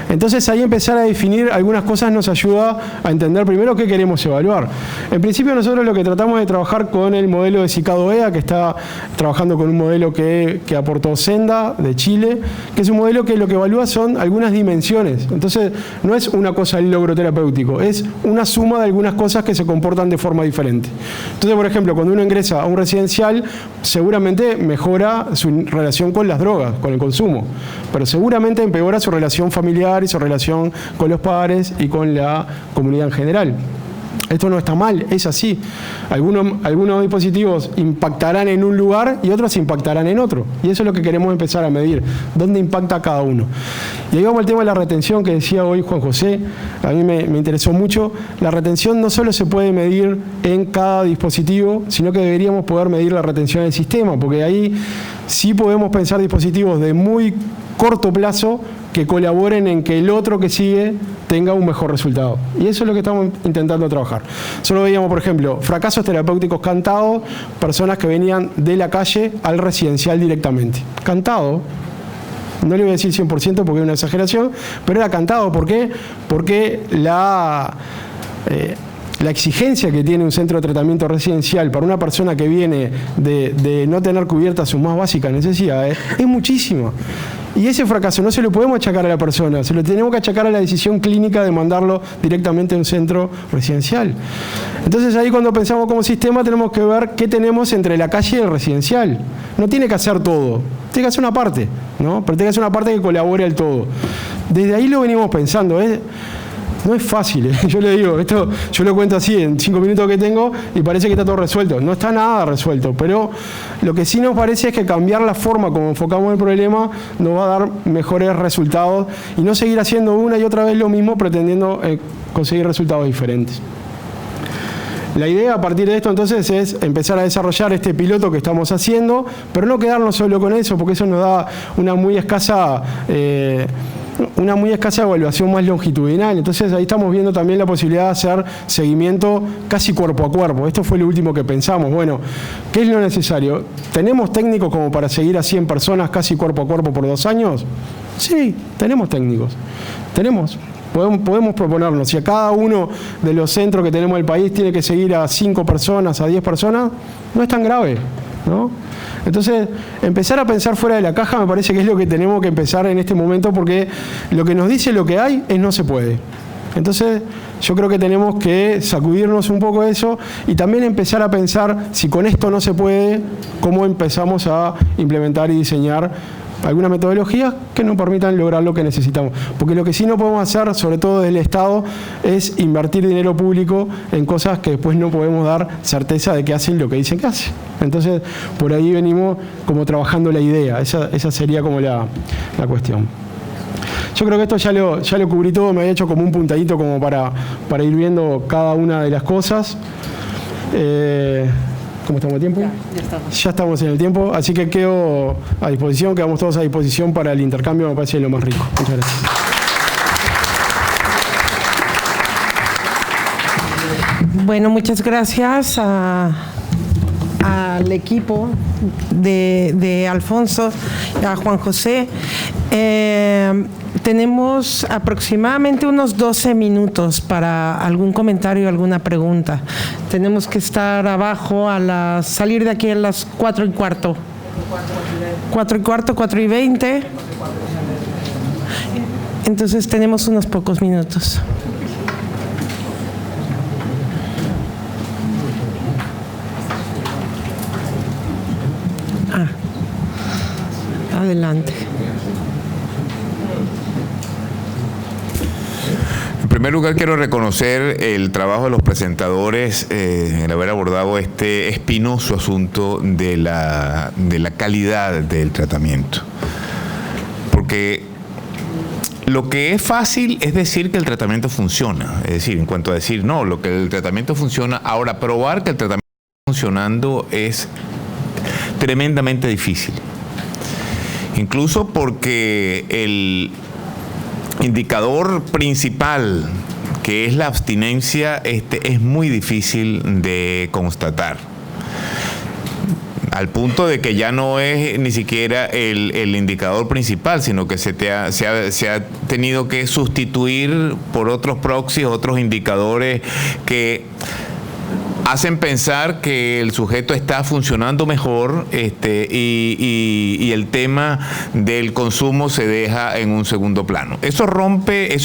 S7: Entonces ahí empezar a definir algunas cosas nos ayuda a entender primero qué queremos evaluar. En principio nosotros lo que tratamos de trabajar con el modelo de Cicado-EA, que está trabajando con un modelo que aportó Senda de Chile, que es un modelo que lo que evalúa son algunas dimensiones. Entonces no es una cosa el logro terapéutico, es una suma de algunas cosas que se comportan de forma diferente. Entonces, por ejemplo, cuando uno ingresa a un residencial, seguramente mejora su relación con las drogas, con el consumo, pero seguramente empeora su relación familiar y su relación con los padres y con la comunidad en general. Esto no está mal, es así. Algunos dispositivos impactarán en un lugar y otros impactarán en otro. Y eso es lo que queremos empezar a medir. ¿Dónde impacta cada uno? Y ahí vamos al tema de la retención que decía hoy Juan José. A mí me interesó mucho. La retención no solo se puede medir en cada dispositivo, sino que deberíamos poder medir la retención del sistema, porque ahí sí podemos pensar dispositivos de muy corto plazo que colaboren en que el otro que sigue tenga un mejor resultado. Y eso es lo que estamos intentando trabajar. Solo veíamos, por ejemplo, fracasos terapéuticos cantados, personas que venían de la calle al residencial directamente. Cantado. No le voy a decir 100% porque es una exageración, pero era cantado. ¿Por qué? Porque la exigencia que tiene un centro de tratamiento residencial para una persona que viene de no tener cubiertas sus más básicas necesidades es muchísima. Y ese fracaso no se lo podemos achacar a la persona, se lo tenemos que achacar a la decisión clínica de mandarlo directamente a un centro residencial. Entonces ahí cuando pensamos como sistema tenemos que ver qué tenemos entre la calle y el residencial. No tiene que hacer todo, tiene que hacer una parte, ¿no? Pero tiene que hacer una parte que colabore al todo. Desde ahí lo venimos pensando, no es fácil, yo le digo, esto yo lo cuento así en 5 minutos que tengo y parece que está todo resuelto. No está nada resuelto, pero lo que sí nos parece es que cambiar la forma como enfocamos el problema nos va a dar mejores resultados y no seguir haciendo una y otra vez lo mismo pretendiendo conseguir resultados diferentes. La idea a partir de esto entonces es empezar a desarrollar este piloto que estamos haciendo, pero no quedarnos solo con eso, porque eso nos da una muy escasa evaluación más longitudinal. Entonces ahí estamos viendo también la posibilidad de hacer seguimiento casi cuerpo a cuerpo. Esto fue lo último que pensamos. Bueno, ¿qué es lo necesario? ¿Tenemos técnicos como para seguir a 100 personas casi cuerpo a cuerpo por 2 años? Sí, tenemos técnicos. Podemos proponernos. Si a cada uno de los centros que tenemos en el país tiene que seguir a 5 personas, a 10 personas, no es tan grave, ¿no? Entonces, empezar a pensar fuera de la caja me parece que es lo que tenemos que empezar en este momento, porque lo que nos dice lo que hay es no se puede. Entonces, yo creo que tenemos que sacudirnos un poco eso y también empezar a pensar si con esto no se puede, cómo empezamos a implementar y diseñar algunas metodologías que nos permitan lograr lo que necesitamos. Porque lo que sí no podemos hacer, sobre todo desde el Estado, es invertir dinero público en cosas que después no podemos dar certeza de que hacen lo que dicen que hacen. Entonces, por ahí venimos como trabajando la idea. Esa sería como la cuestión. Yo creo que esto ya lo cubrí todo, me había hecho como un puntadito como para ir viendo cada una de las cosas. ¿Cómo estamos de tiempo? Ya estamos en el tiempo, así que quedo a disposición, quedamos todos a disposición para el intercambio, me parece lo más rico. Muchas gracias.
S1: Bueno, muchas gracias al equipo de Alfonso, a Juan José. Tenemos aproximadamente unos 12 minutos para algún comentario, alguna pregunta. Tenemos que estar abajo salir de aquí a las 4:15. 4:15, 4:20. Entonces tenemos unos pocos minutos. Adelante.
S8: En primer lugar, quiero reconocer el trabajo de los presentadores en haber abordado este espinoso asunto de la calidad del tratamiento. Porque lo que es fácil es decir que el tratamiento funciona. Es decir, en cuanto a decir, no, lo que el tratamiento funciona, ahora probar que el tratamiento está funcionando es tremendamente difícil. Incluso porque el indicador principal, que es la abstinencia, es muy difícil de constatar. Al punto de que ya no es ni siquiera el indicador principal, sino que se ha tenido que sustituir por otros proxies, otros indicadores que hacen pensar que el sujeto está funcionando mejor y el tema del consumo se deja en un segundo plano. Eso rompe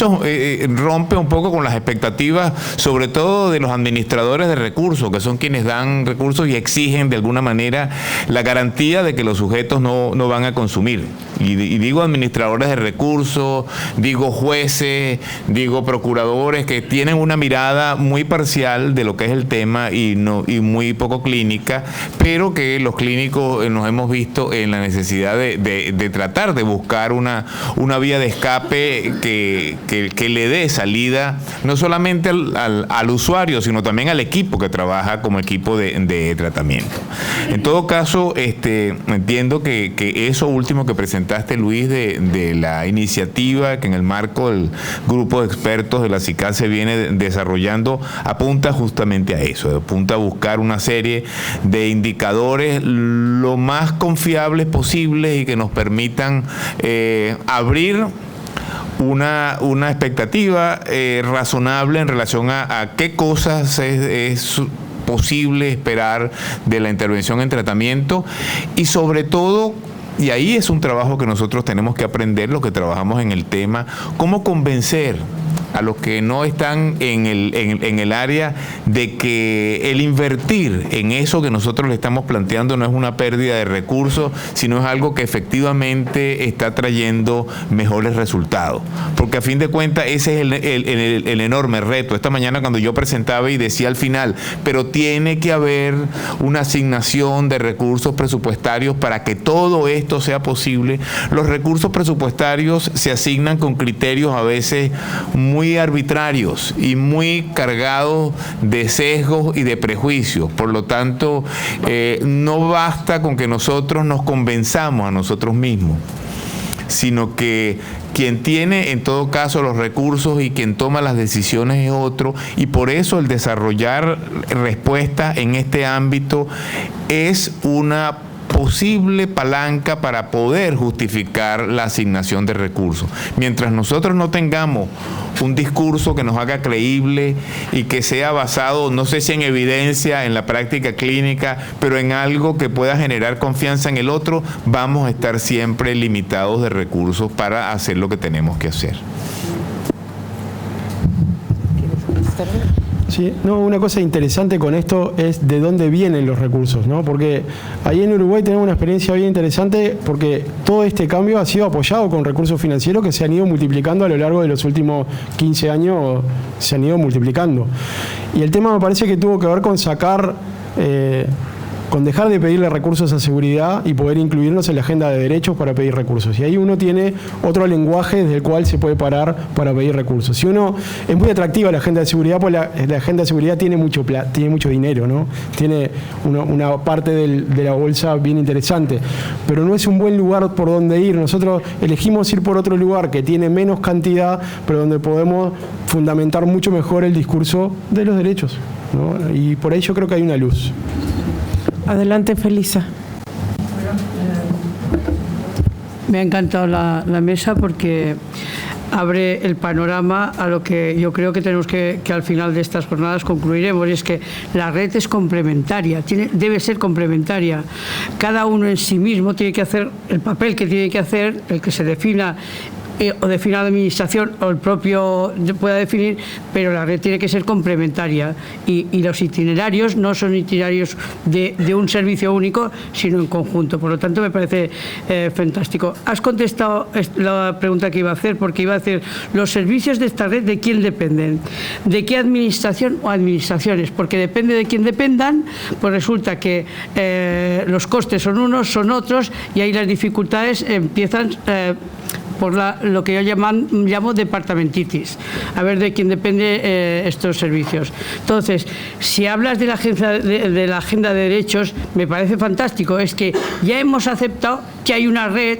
S8: un poco con las expectativas, sobre todo de los administradores de recursos, que son quienes dan recursos y exigen de alguna manera la garantía de que los sujetos no van a consumir. Y digo administradores de recursos, digo jueces, digo procuradores que tienen una mirada muy parcial de lo que es el tema y muy poco clínica, pero que los clínicos nos hemos visto en la necesidad de tratar de buscar una vía de escape que le dé salida no solamente al usuario, sino también al equipo que trabaja como equipo de tratamiento. En todo caso, entiendo que eso último que presentaste, Luis, de la iniciativa que en el marco del grupo de expertos de la CICAD se viene desarrollando, apunta justamente a eso, apunta a buscar una serie de indicadores lo más confiables posibles y que nos permitan abrir una expectativa razonable en relación a qué cosas es posible esperar de la intervención en tratamiento y sobre todo, y ahí es un trabajo que nosotros tenemos que aprender, los que trabajamos en el tema, cómo convencer a los que no están en el área de que el invertir en eso que nosotros le estamos planteando no es una pérdida de recursos, sino es algo que efectivamente está trayendo mejores resultados. Porque a fin de cuentas ese es el enorme reto. Esta mañana cuando yo presentaba y decía al final, pero tiene que haber una asignación de recursos presupuestarios para que todo esto sea posible. Los recursos presupuestarios se asignan con criterios a veces muy arbitrarios y muy cargados de sesgos y de prejuicios. Por lo tanto, no basta con que nosotros nos convenzamos a nosotros mismos, sino que quien tiene en todo caso los recursos y quien toma las decisiones es otro, y por eso el desarrollar respuestas en este ámbito es una posible palanca para poder justificar la asignación de recursos. Mientras nosotros no tengamos un discurso que nos haga creíble y que sea basado, no sé si en evidencia, en la práctica clínica, pero en algo que pueda generar confianza en el otro, vamos a estar siempre limitados de recursos para hacer lo que tenemos que hacer.
S7: Sí, no, una cosa interesante con esto es de dónde vienen los recursos, ¿no? Porque ahí en Uruguay tenemos una experiencia bien interesante porque todo este cambio ha sido apoyado con recursos financieros que se han ido multiplicando a lo largo de los últimos 15 años, se han ido multiplicando. Y el tema me parece que tuvo que ver con sacar con dejar de pedirle recursos a seguridad y poder incluirnos en la agenda de derechos para pedir recursos. Y ahí uno tiene otro lenguaje desde el cual se puede parar para pedir recursos. Si uno, es muy atractiva la agenda de seguridad, pues la agenda de seguridad tiene mucho dinero, ¿no? Tiene una parte de la bolsa bien interesante, pero no es un buen lugar por donde ir. Nosotros elegimos ir por otro lugar que tiene menos cantidad, pero donde podemos fundamentar mucho mejor el discurso de los derechos, ¿no? Y por ahí yo creo que hay una luz.
S1: Adelante, Felisa.
S9: Me ha encantado la mesa porque abre el panorama a lo que yo creo que tenemos que al final de estas jornadas concluiremos, y es que la red es complementaria, debe ser complementaria. Cada uno en sí mismo tiene que hacer el papel que tiene que hacer, el que se defina o defina la administración o el propio pueda definir, pero la red tiene que ser complementaria y los itinerarios no son itinerarios de un servicio único, sino en conjunto. Por lo tanto, me parece fantástico. Has contestado la pregunta que iba a hacer, porque iba a decir, los servicios de esta red, ¿de quién dependen? ¿De qué administración o administraciones? Porque depende de quién dependan, pues resulta que los costes son unos, son otros, y ahí las dificultades empiezan por lo que yo llamo departamentitis, a ver de quién depende estos servicios. Entonces, si hablas de la agenda de derechos, me parece fantástico, es que ya hemos aceptado que hay una red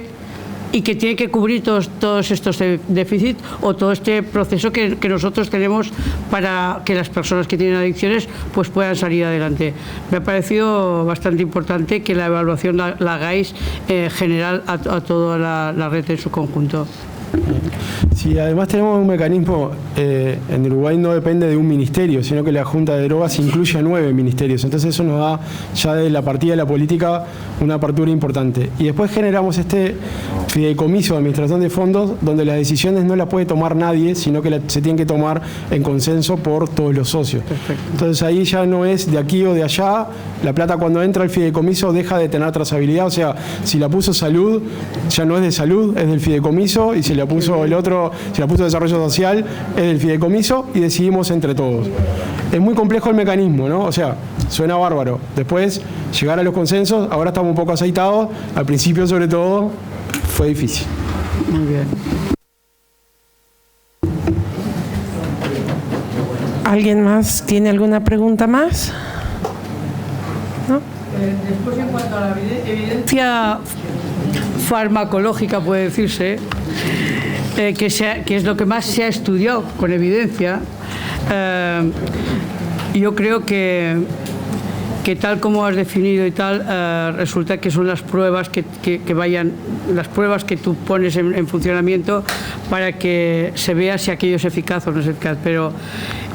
S9: y que tiene que cubrir todos estos déficits o todo este proceso que nosotros tenemos para que las personas que tienen adicciones pues puedan salir adelante. Me ha parecido bastante importante que la evaluación la hagáis general a toda la red en su conjunto.
S7: Sí, además tenemos un mecanismo, en Uruguay no depende de un ministerio, sino que la Junta de Drogas incluye a 9 ministerios, entonces eso nos da ya de la partida de la política una apertura importante. Y después generamos este fideicomiso de administración de fondos donde las decisiones no las puede tomar nadie, sino que se tienen que tomar en consenso por todos los socios.
S9: Perfecto.
S7: Entonces ahí ya no es de aquí o de allá, la plata cuando entra al fideicomiso deja de tener trazabilidad, o sea, si la puso salud, ya no es de salud, es del fideicomiso, y si la puso el otro, si la puso desarrollo social, es del fideicomiso, y decidimos entre todos. Es muy complejo el mecanismo, ¿no? O sea, suena bárbaro. Después, llegar a los consensos, ahora estamos un poco aceitados, al principio sobre todo, fue difícil.
S9: Muy bien.
S1: ¿Alguien más tiene alguna pregunta más? ¿No?
S9: Después, en cuanto a la evidencia farmacológica, puede decirse, que es lo que más se ha estudiado con evidencia, yo creo que tal como has definido y tal, resulta que son las pruebas las pruebas que tú pones en funcionamiento para que se vea si aquello es eficaz o no es eficaz. Pero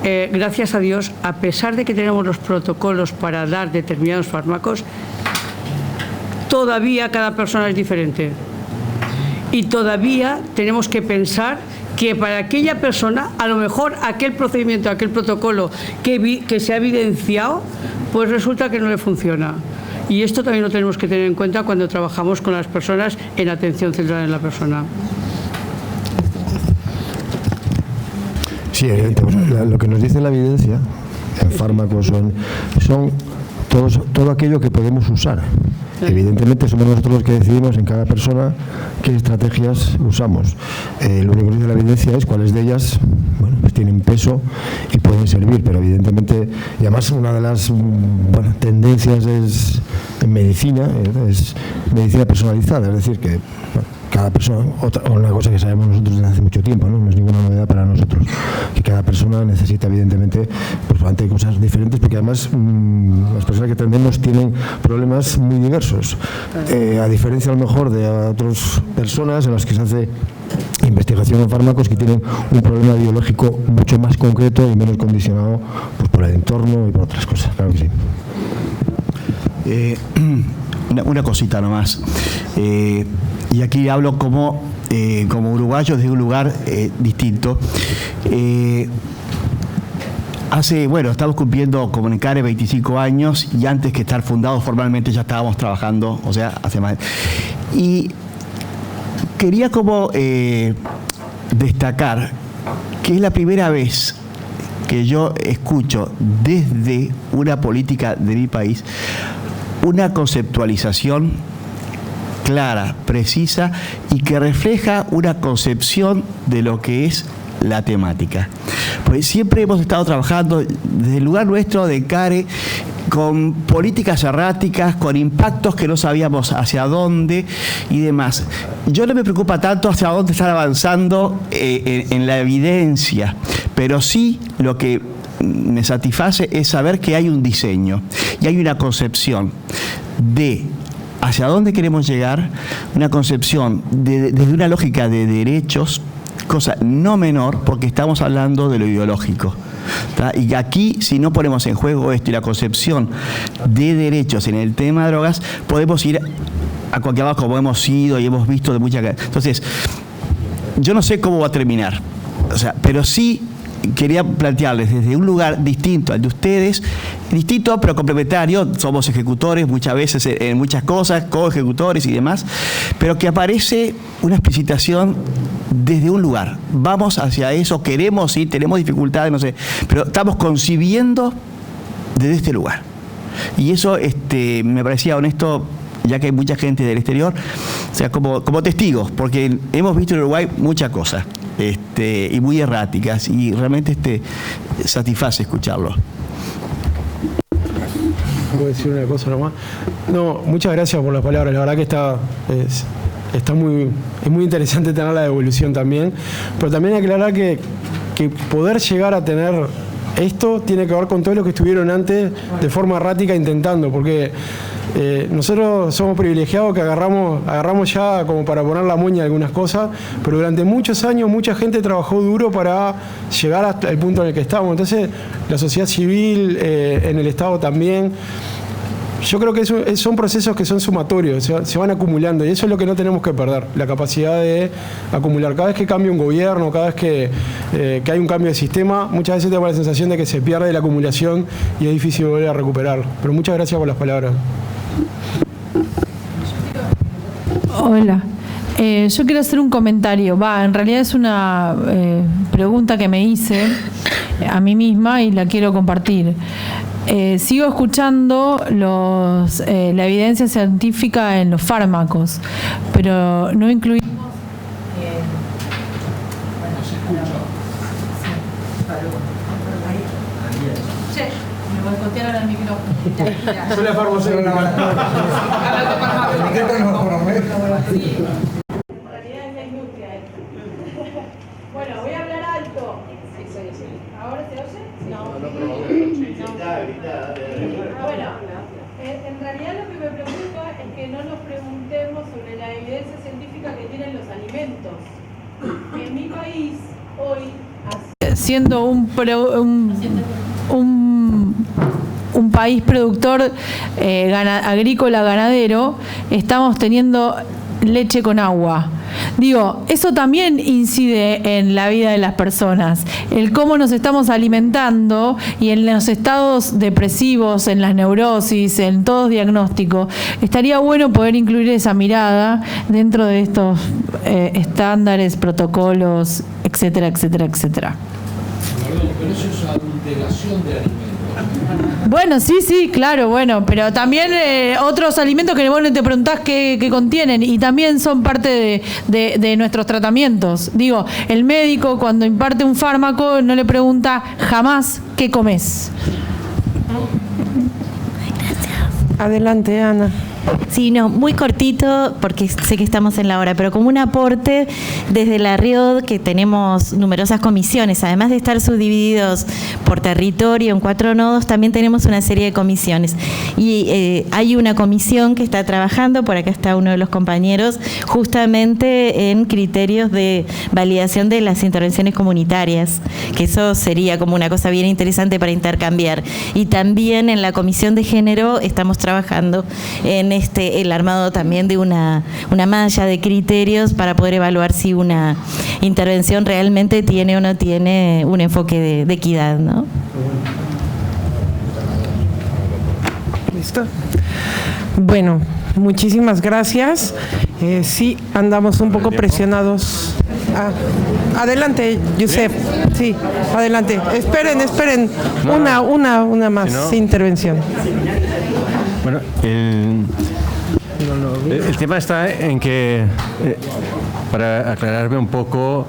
S9: gracias a Dios, a pesar de que tenemos los protocolos para dar determinados fármacos, todavía cada persona es diferente. Y todavía tenemos que pensar que para aquella persona, a lo mejor aquel procedimiento, aquel protocolo que se ha evidenciado, pues resulta que no le funciona. Y esto también lo tenemos que tener en cuenta cuando trabajamos con las personas en atención centrada en la persona.
S10: Sí, evidentemente. Lo que nos dice la evidencia en fármacos son todo aquello que podemos usar. Evidentemente somos nosotros los que decidimos en cada persona qué estrategias usamos. Lo único que dice la evidencia es cuáles de ellas, bueno, pues tienen peso y pueden servir, pero evidentemente, y además una de las tendencias es en medicina, es medicina personalizada, es decir, que cada persona, una cosa que sabemos nosotros desde hace mucho tiempo, no es ninguna novedad para nosotros, que cada persona necesita evidentemente pues ante cosas diferentes, porque además las personas que atendemos tienen problemas muy diversos, a diferencia a lo mejor de otras personas en las que se hace investigación en fármacos que tienen un problema biológico mucho más concreto y menos condicionado pues por el entorno y por otras cosas. Claro que sí.
S11: Una cosita nomás. Y aquí hablo como uruguayo desde un lugar distinto. Estamos cumpliendo Comunicare 25 años y antes que estar fundados formalmente ya estábamos trabajando, o sea, hace más. Y quería destacar que es la primera vez que yo escucho desde una política de mi país una conceptualización clara, precisa y que refleja una concepción de lo que es la temática. Pues siempre hemos estado trabajando desde el lugar nuestro de CARE con políticas erráticas, con impactos que no sabíamos hacia dónde y demás. Yo no me preocupa tanto hacia dónde están avanzando en la evidencia, pero sí lo que me satisface es saber que hay un diseño y hay una concepción de hacia dónde queremos llegar, una concepción desde una lógica de derechos, cosa no menor porque estamos hablando de lo ideológico. Y aquí, si no ponemos en juego esto y la concepción de derechos en el tema de drogas, podemos ir a cualquier lado como hemos ido y hemos visto de muchas... Entonces, yo no sé cómo va a terminar, pero sí quería plantearles desde un lugar distinto al de ustedes, distinto pero complementario, somos ejecutores muchas veces en muchas cosas, coejecutores y demás, pero que aparece una explicitación desde un lugar. Vamos hacia eso, queremos ir, tenemos dificultades, no sé, pero estamos concibiendo desde este lugar. Y eso me parecía honesto, ya que hay mucha gente del exterior, como testigos, porque hemos visto en Uruguay muchas cosas. Y muy erráticas y realmente satisface escucharlo.
S7: ¿Puedo decir una cosa nomás? No, muchas gracias por las palabras, la verdad que es muy interesante tener la devolución también, pero también aclarar que poder llegar a tener esto tiene que ver con todo lo que estuvieron antes de forma errática intentando, porque nosotros somos privilegiados que agarramos ya como para poner la moña algunas cosas, pero durante muchos años mucha gente trabajó duro para llegar hasta el punto en el que estamos. Entonces la sociedad civil, en el Estado también, yo creo que son procesos que son sumatorios, se van acumulando y eso es lo que no tenemos que perder, la capacidad de acumular. Cada vez que cambia un gobierno, cada vez que hay un cambio de sistema, muchas veces tengo la sensación de que se pierde la acumulación y es difícil volver a recuperar. Pero muchas gracias por las palabras.
S12: Hola. Yo quiero hacer un comentario. En realidad es una pregunta que me hice a mí misma y la quiero compartir. Sigo escuchando la evidencia científica en los fármacos, pero no incluimos... Me voy a cotear ahora el micrófono.
S7: Soy la farmacéutica.
S4: Bueno, voy a hablar alto. ¿Ahora se oye? Bueno, en realidad lo que me preocupa es que no nos preguntemos sobre la evidencia científica que tienen los alimentos. En mi país, hoy...
S12: Siendo un país productor agrícola ganadero, estamos teniendo leche con agua. Digo, eso también incide en la vida de las personas, el cómo nos estamos alimentando y en los estados depresivos, en las neurosis, en todo diagnóstico. Estaría bueno poder incluir esa mirada dentro de estos estándares, protocolos, etcétera, etcétera, etcétera.
S13: Pero eso es adulteración de alimentos.
S12: Bueno, sí, claro, pero también otros alimentos que vos no te preguntás qué contienen y también son parte de nuestros tratamientos. Digo, el médico cuando imparte un fármaco no le pregunta jamás qué comes.
S1: Adelante, Ana.
S14: Sí, no, muy cortito porque sé que estamos en la hora, pero como un aporte desde la RIOD, que tenemos numerosas comisiones, además de estar subdivididos por territorio en 4 nodos, también tenemos una serie de comisiones. Y hay una comisión que está trabajando, por acá está uno de los compañeros, justamente en criterios de validación de las intervenciones comunitarias, que eso sería como una cosa bien interesante para intercambiar. Y también en la comisión de género estamos trabajando en el armado también de una malla de criterios para poder evaluar si una intervención realmente tiene o no tiene un enfoque de equidad, ¿no?
S1: ¿Listo? Bueno, muchísimas gracias. Sí, andamos un poco presionados. Adelante, Josep. Sí, adelante. Esperen. Una más intervención.
S15: Bueno, el tema está en que, para aclararme un poco,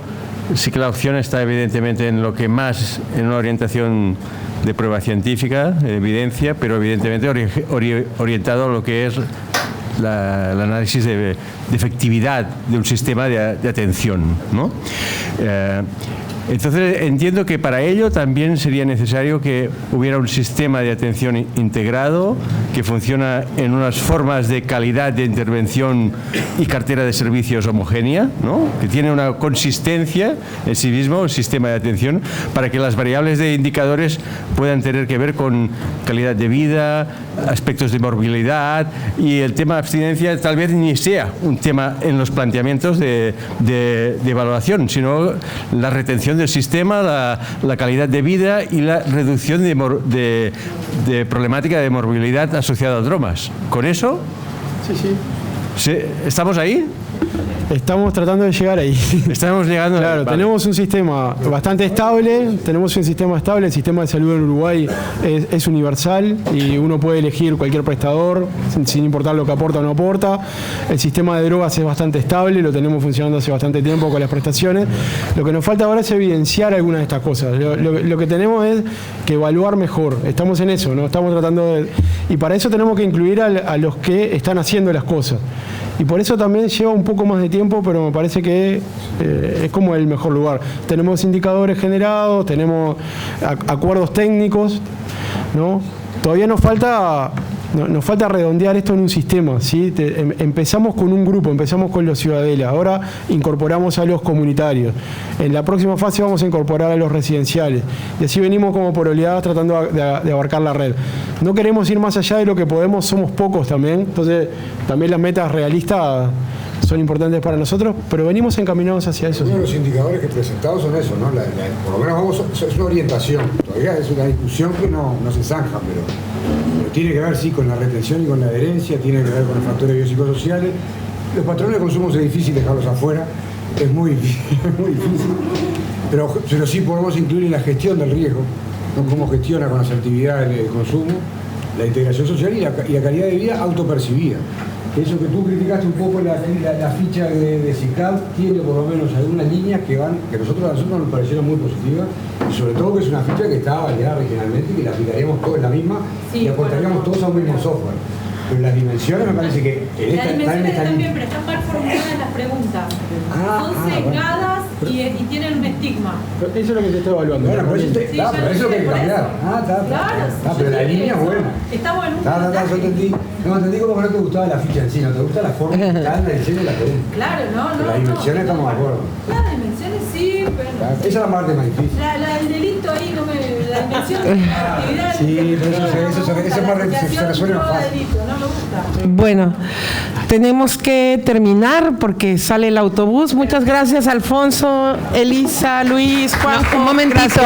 S15: sí que la opción está evidentemente en lo que más, en una orientación de prueba científica, de evidencia, pero evidentemente orientado a lo que es el análisis de efectividad de un sistema de atención, ¿no? Entonces entiendo que para ello también sería necesario que hubiera un sistema de atención integrado que funciona en unas formas de calidad de intervención y cartera de servicios homogénea, ¿no? Que tiene una consistencia en sí mismo, el sistema de atención, para que las variables de indicadores puedan tener que ver con calidad de vida, aspectos de morbilidad, y el tema de abstinencia tal vez ni sea un tema en los planteamientos de evaluación, sino la retención del sistema, la calidad de vida y la reducción de problemática de morbilidad asociada a drogas. ¿Con eso? Sí. ¿Estamos ahí?
S7: Estamos tratando de llegar ahí.
S15: Estamos llegando.
S7: Claro,
S15: vale.
S7: Tenemos un sistema bastante estable, el sistema de salud en Uruguay es universal y uno puede elegir cualquier prestador sin importar lo que aporta o no aporta. El sistema de drogas es bastante estable, lo tenemos funcionando hace bastante tiempo con las prestaciones. Lo que nos falta ahora es evidenciar algunas de estas cosas. Lo que tenemos es que evaluar mejor. Estamos en eso, ¿no? Estamos tratando de... Y para eso tenemos que incluir a los que están haciendo las cosas. Y por eso también lleva un poco más de tiempo, pero me parece que es como el mejor lugar. Tenemos indicadores generados, tenemos acuerdos técnicos, ¿no? Todavía nos falta redondear esto en un sistema, ¿sí? Empezamos con un grupo, empezamos con los ciudadelas, ahora incorporamos a los comunitarios. En la próxima fase vamos a incorporar a los residenciales. Y así venimos como por oleadas tratando de abarcar la red. No queremos ir más allá de lo que podemos, somos pocos también, entonces también las metas realistas son importantes para nosotros, pero venimos encaminados hacia eso.
S5: Uno de los indicadores que presentados son eso, ¿no? Por lo menos es una orientación, todavía es una discusión que no se zanja, pero tiene que ver sí con la retención y con la adherencia, tiene que ver con los factores biopsicosociales. Los patrones de consumo es difícil dejarlos afuera, es muy difícil, pero sí podemos incluir en la gestión del riesgo, ¿no? Cómo gestiona con asertividad el consumo, la integración social y la calidad de vida autopercibida. Eso que tú criticaste un poco, la ficha de CICAD tiene por lo menos algunas líneas que a nosotros nos parecieron muy positivas, y sobre todo que es una ficha que está validada regionalmente y que la aplicaríamos todos en la misma, sí, y aportaríamos todos a un mismo software. Pero las dimensiones me parece que
S4: las dimensiones también, pero están mal formuladas las preguntas. Son sesgadas y tienen un estigma.
S7: Pero eso es lo que se está evaluando.
S5: Bueno, pero eso es lo que hay que cambiar. Pero la línea es buena.
S4: Está bueno.
S5: Yo entendí. No, entendí como que no te gustaba la ficha en sí, no te gusta la forma que está en el diseño de la pregunta.
S4: Claro,
S5: Las dimensiones estamos de acuerdo.
S4: Las dimensiones sí, pero...
S5: Esa es la parte más difícil.
S4: El delito ahí no me... La dimensión de la actividad...
S5: Sí, pero eso es más se resuelve más fácil.
S1: Bueno, tenemos que terminar porque sale el autobús. Muchas gracias, Alfonso, Elisa, Luis, Juan.
S16: Un momentito,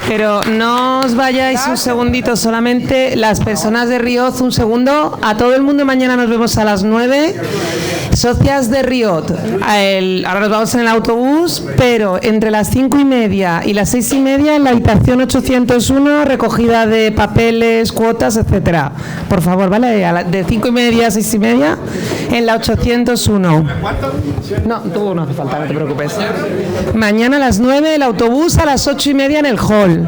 S16: pero no os vayáis un segundito, solamente las personas de Riot, un segundo. A todo el mundo, mañana nos vemos a las 9. Socias de Riot, ahora nos vamos en el autobús, pero entre las 5:30 y las 6:30 en la habitación 801, recogida de papeles, cuotas, etcétera. Por favor, ¿vale? De 5:30 a 6:30 en la 801. No, tú no hace falta, no te preocupes. Mañana a las 9 el autobús, a las 8:30 en el hall.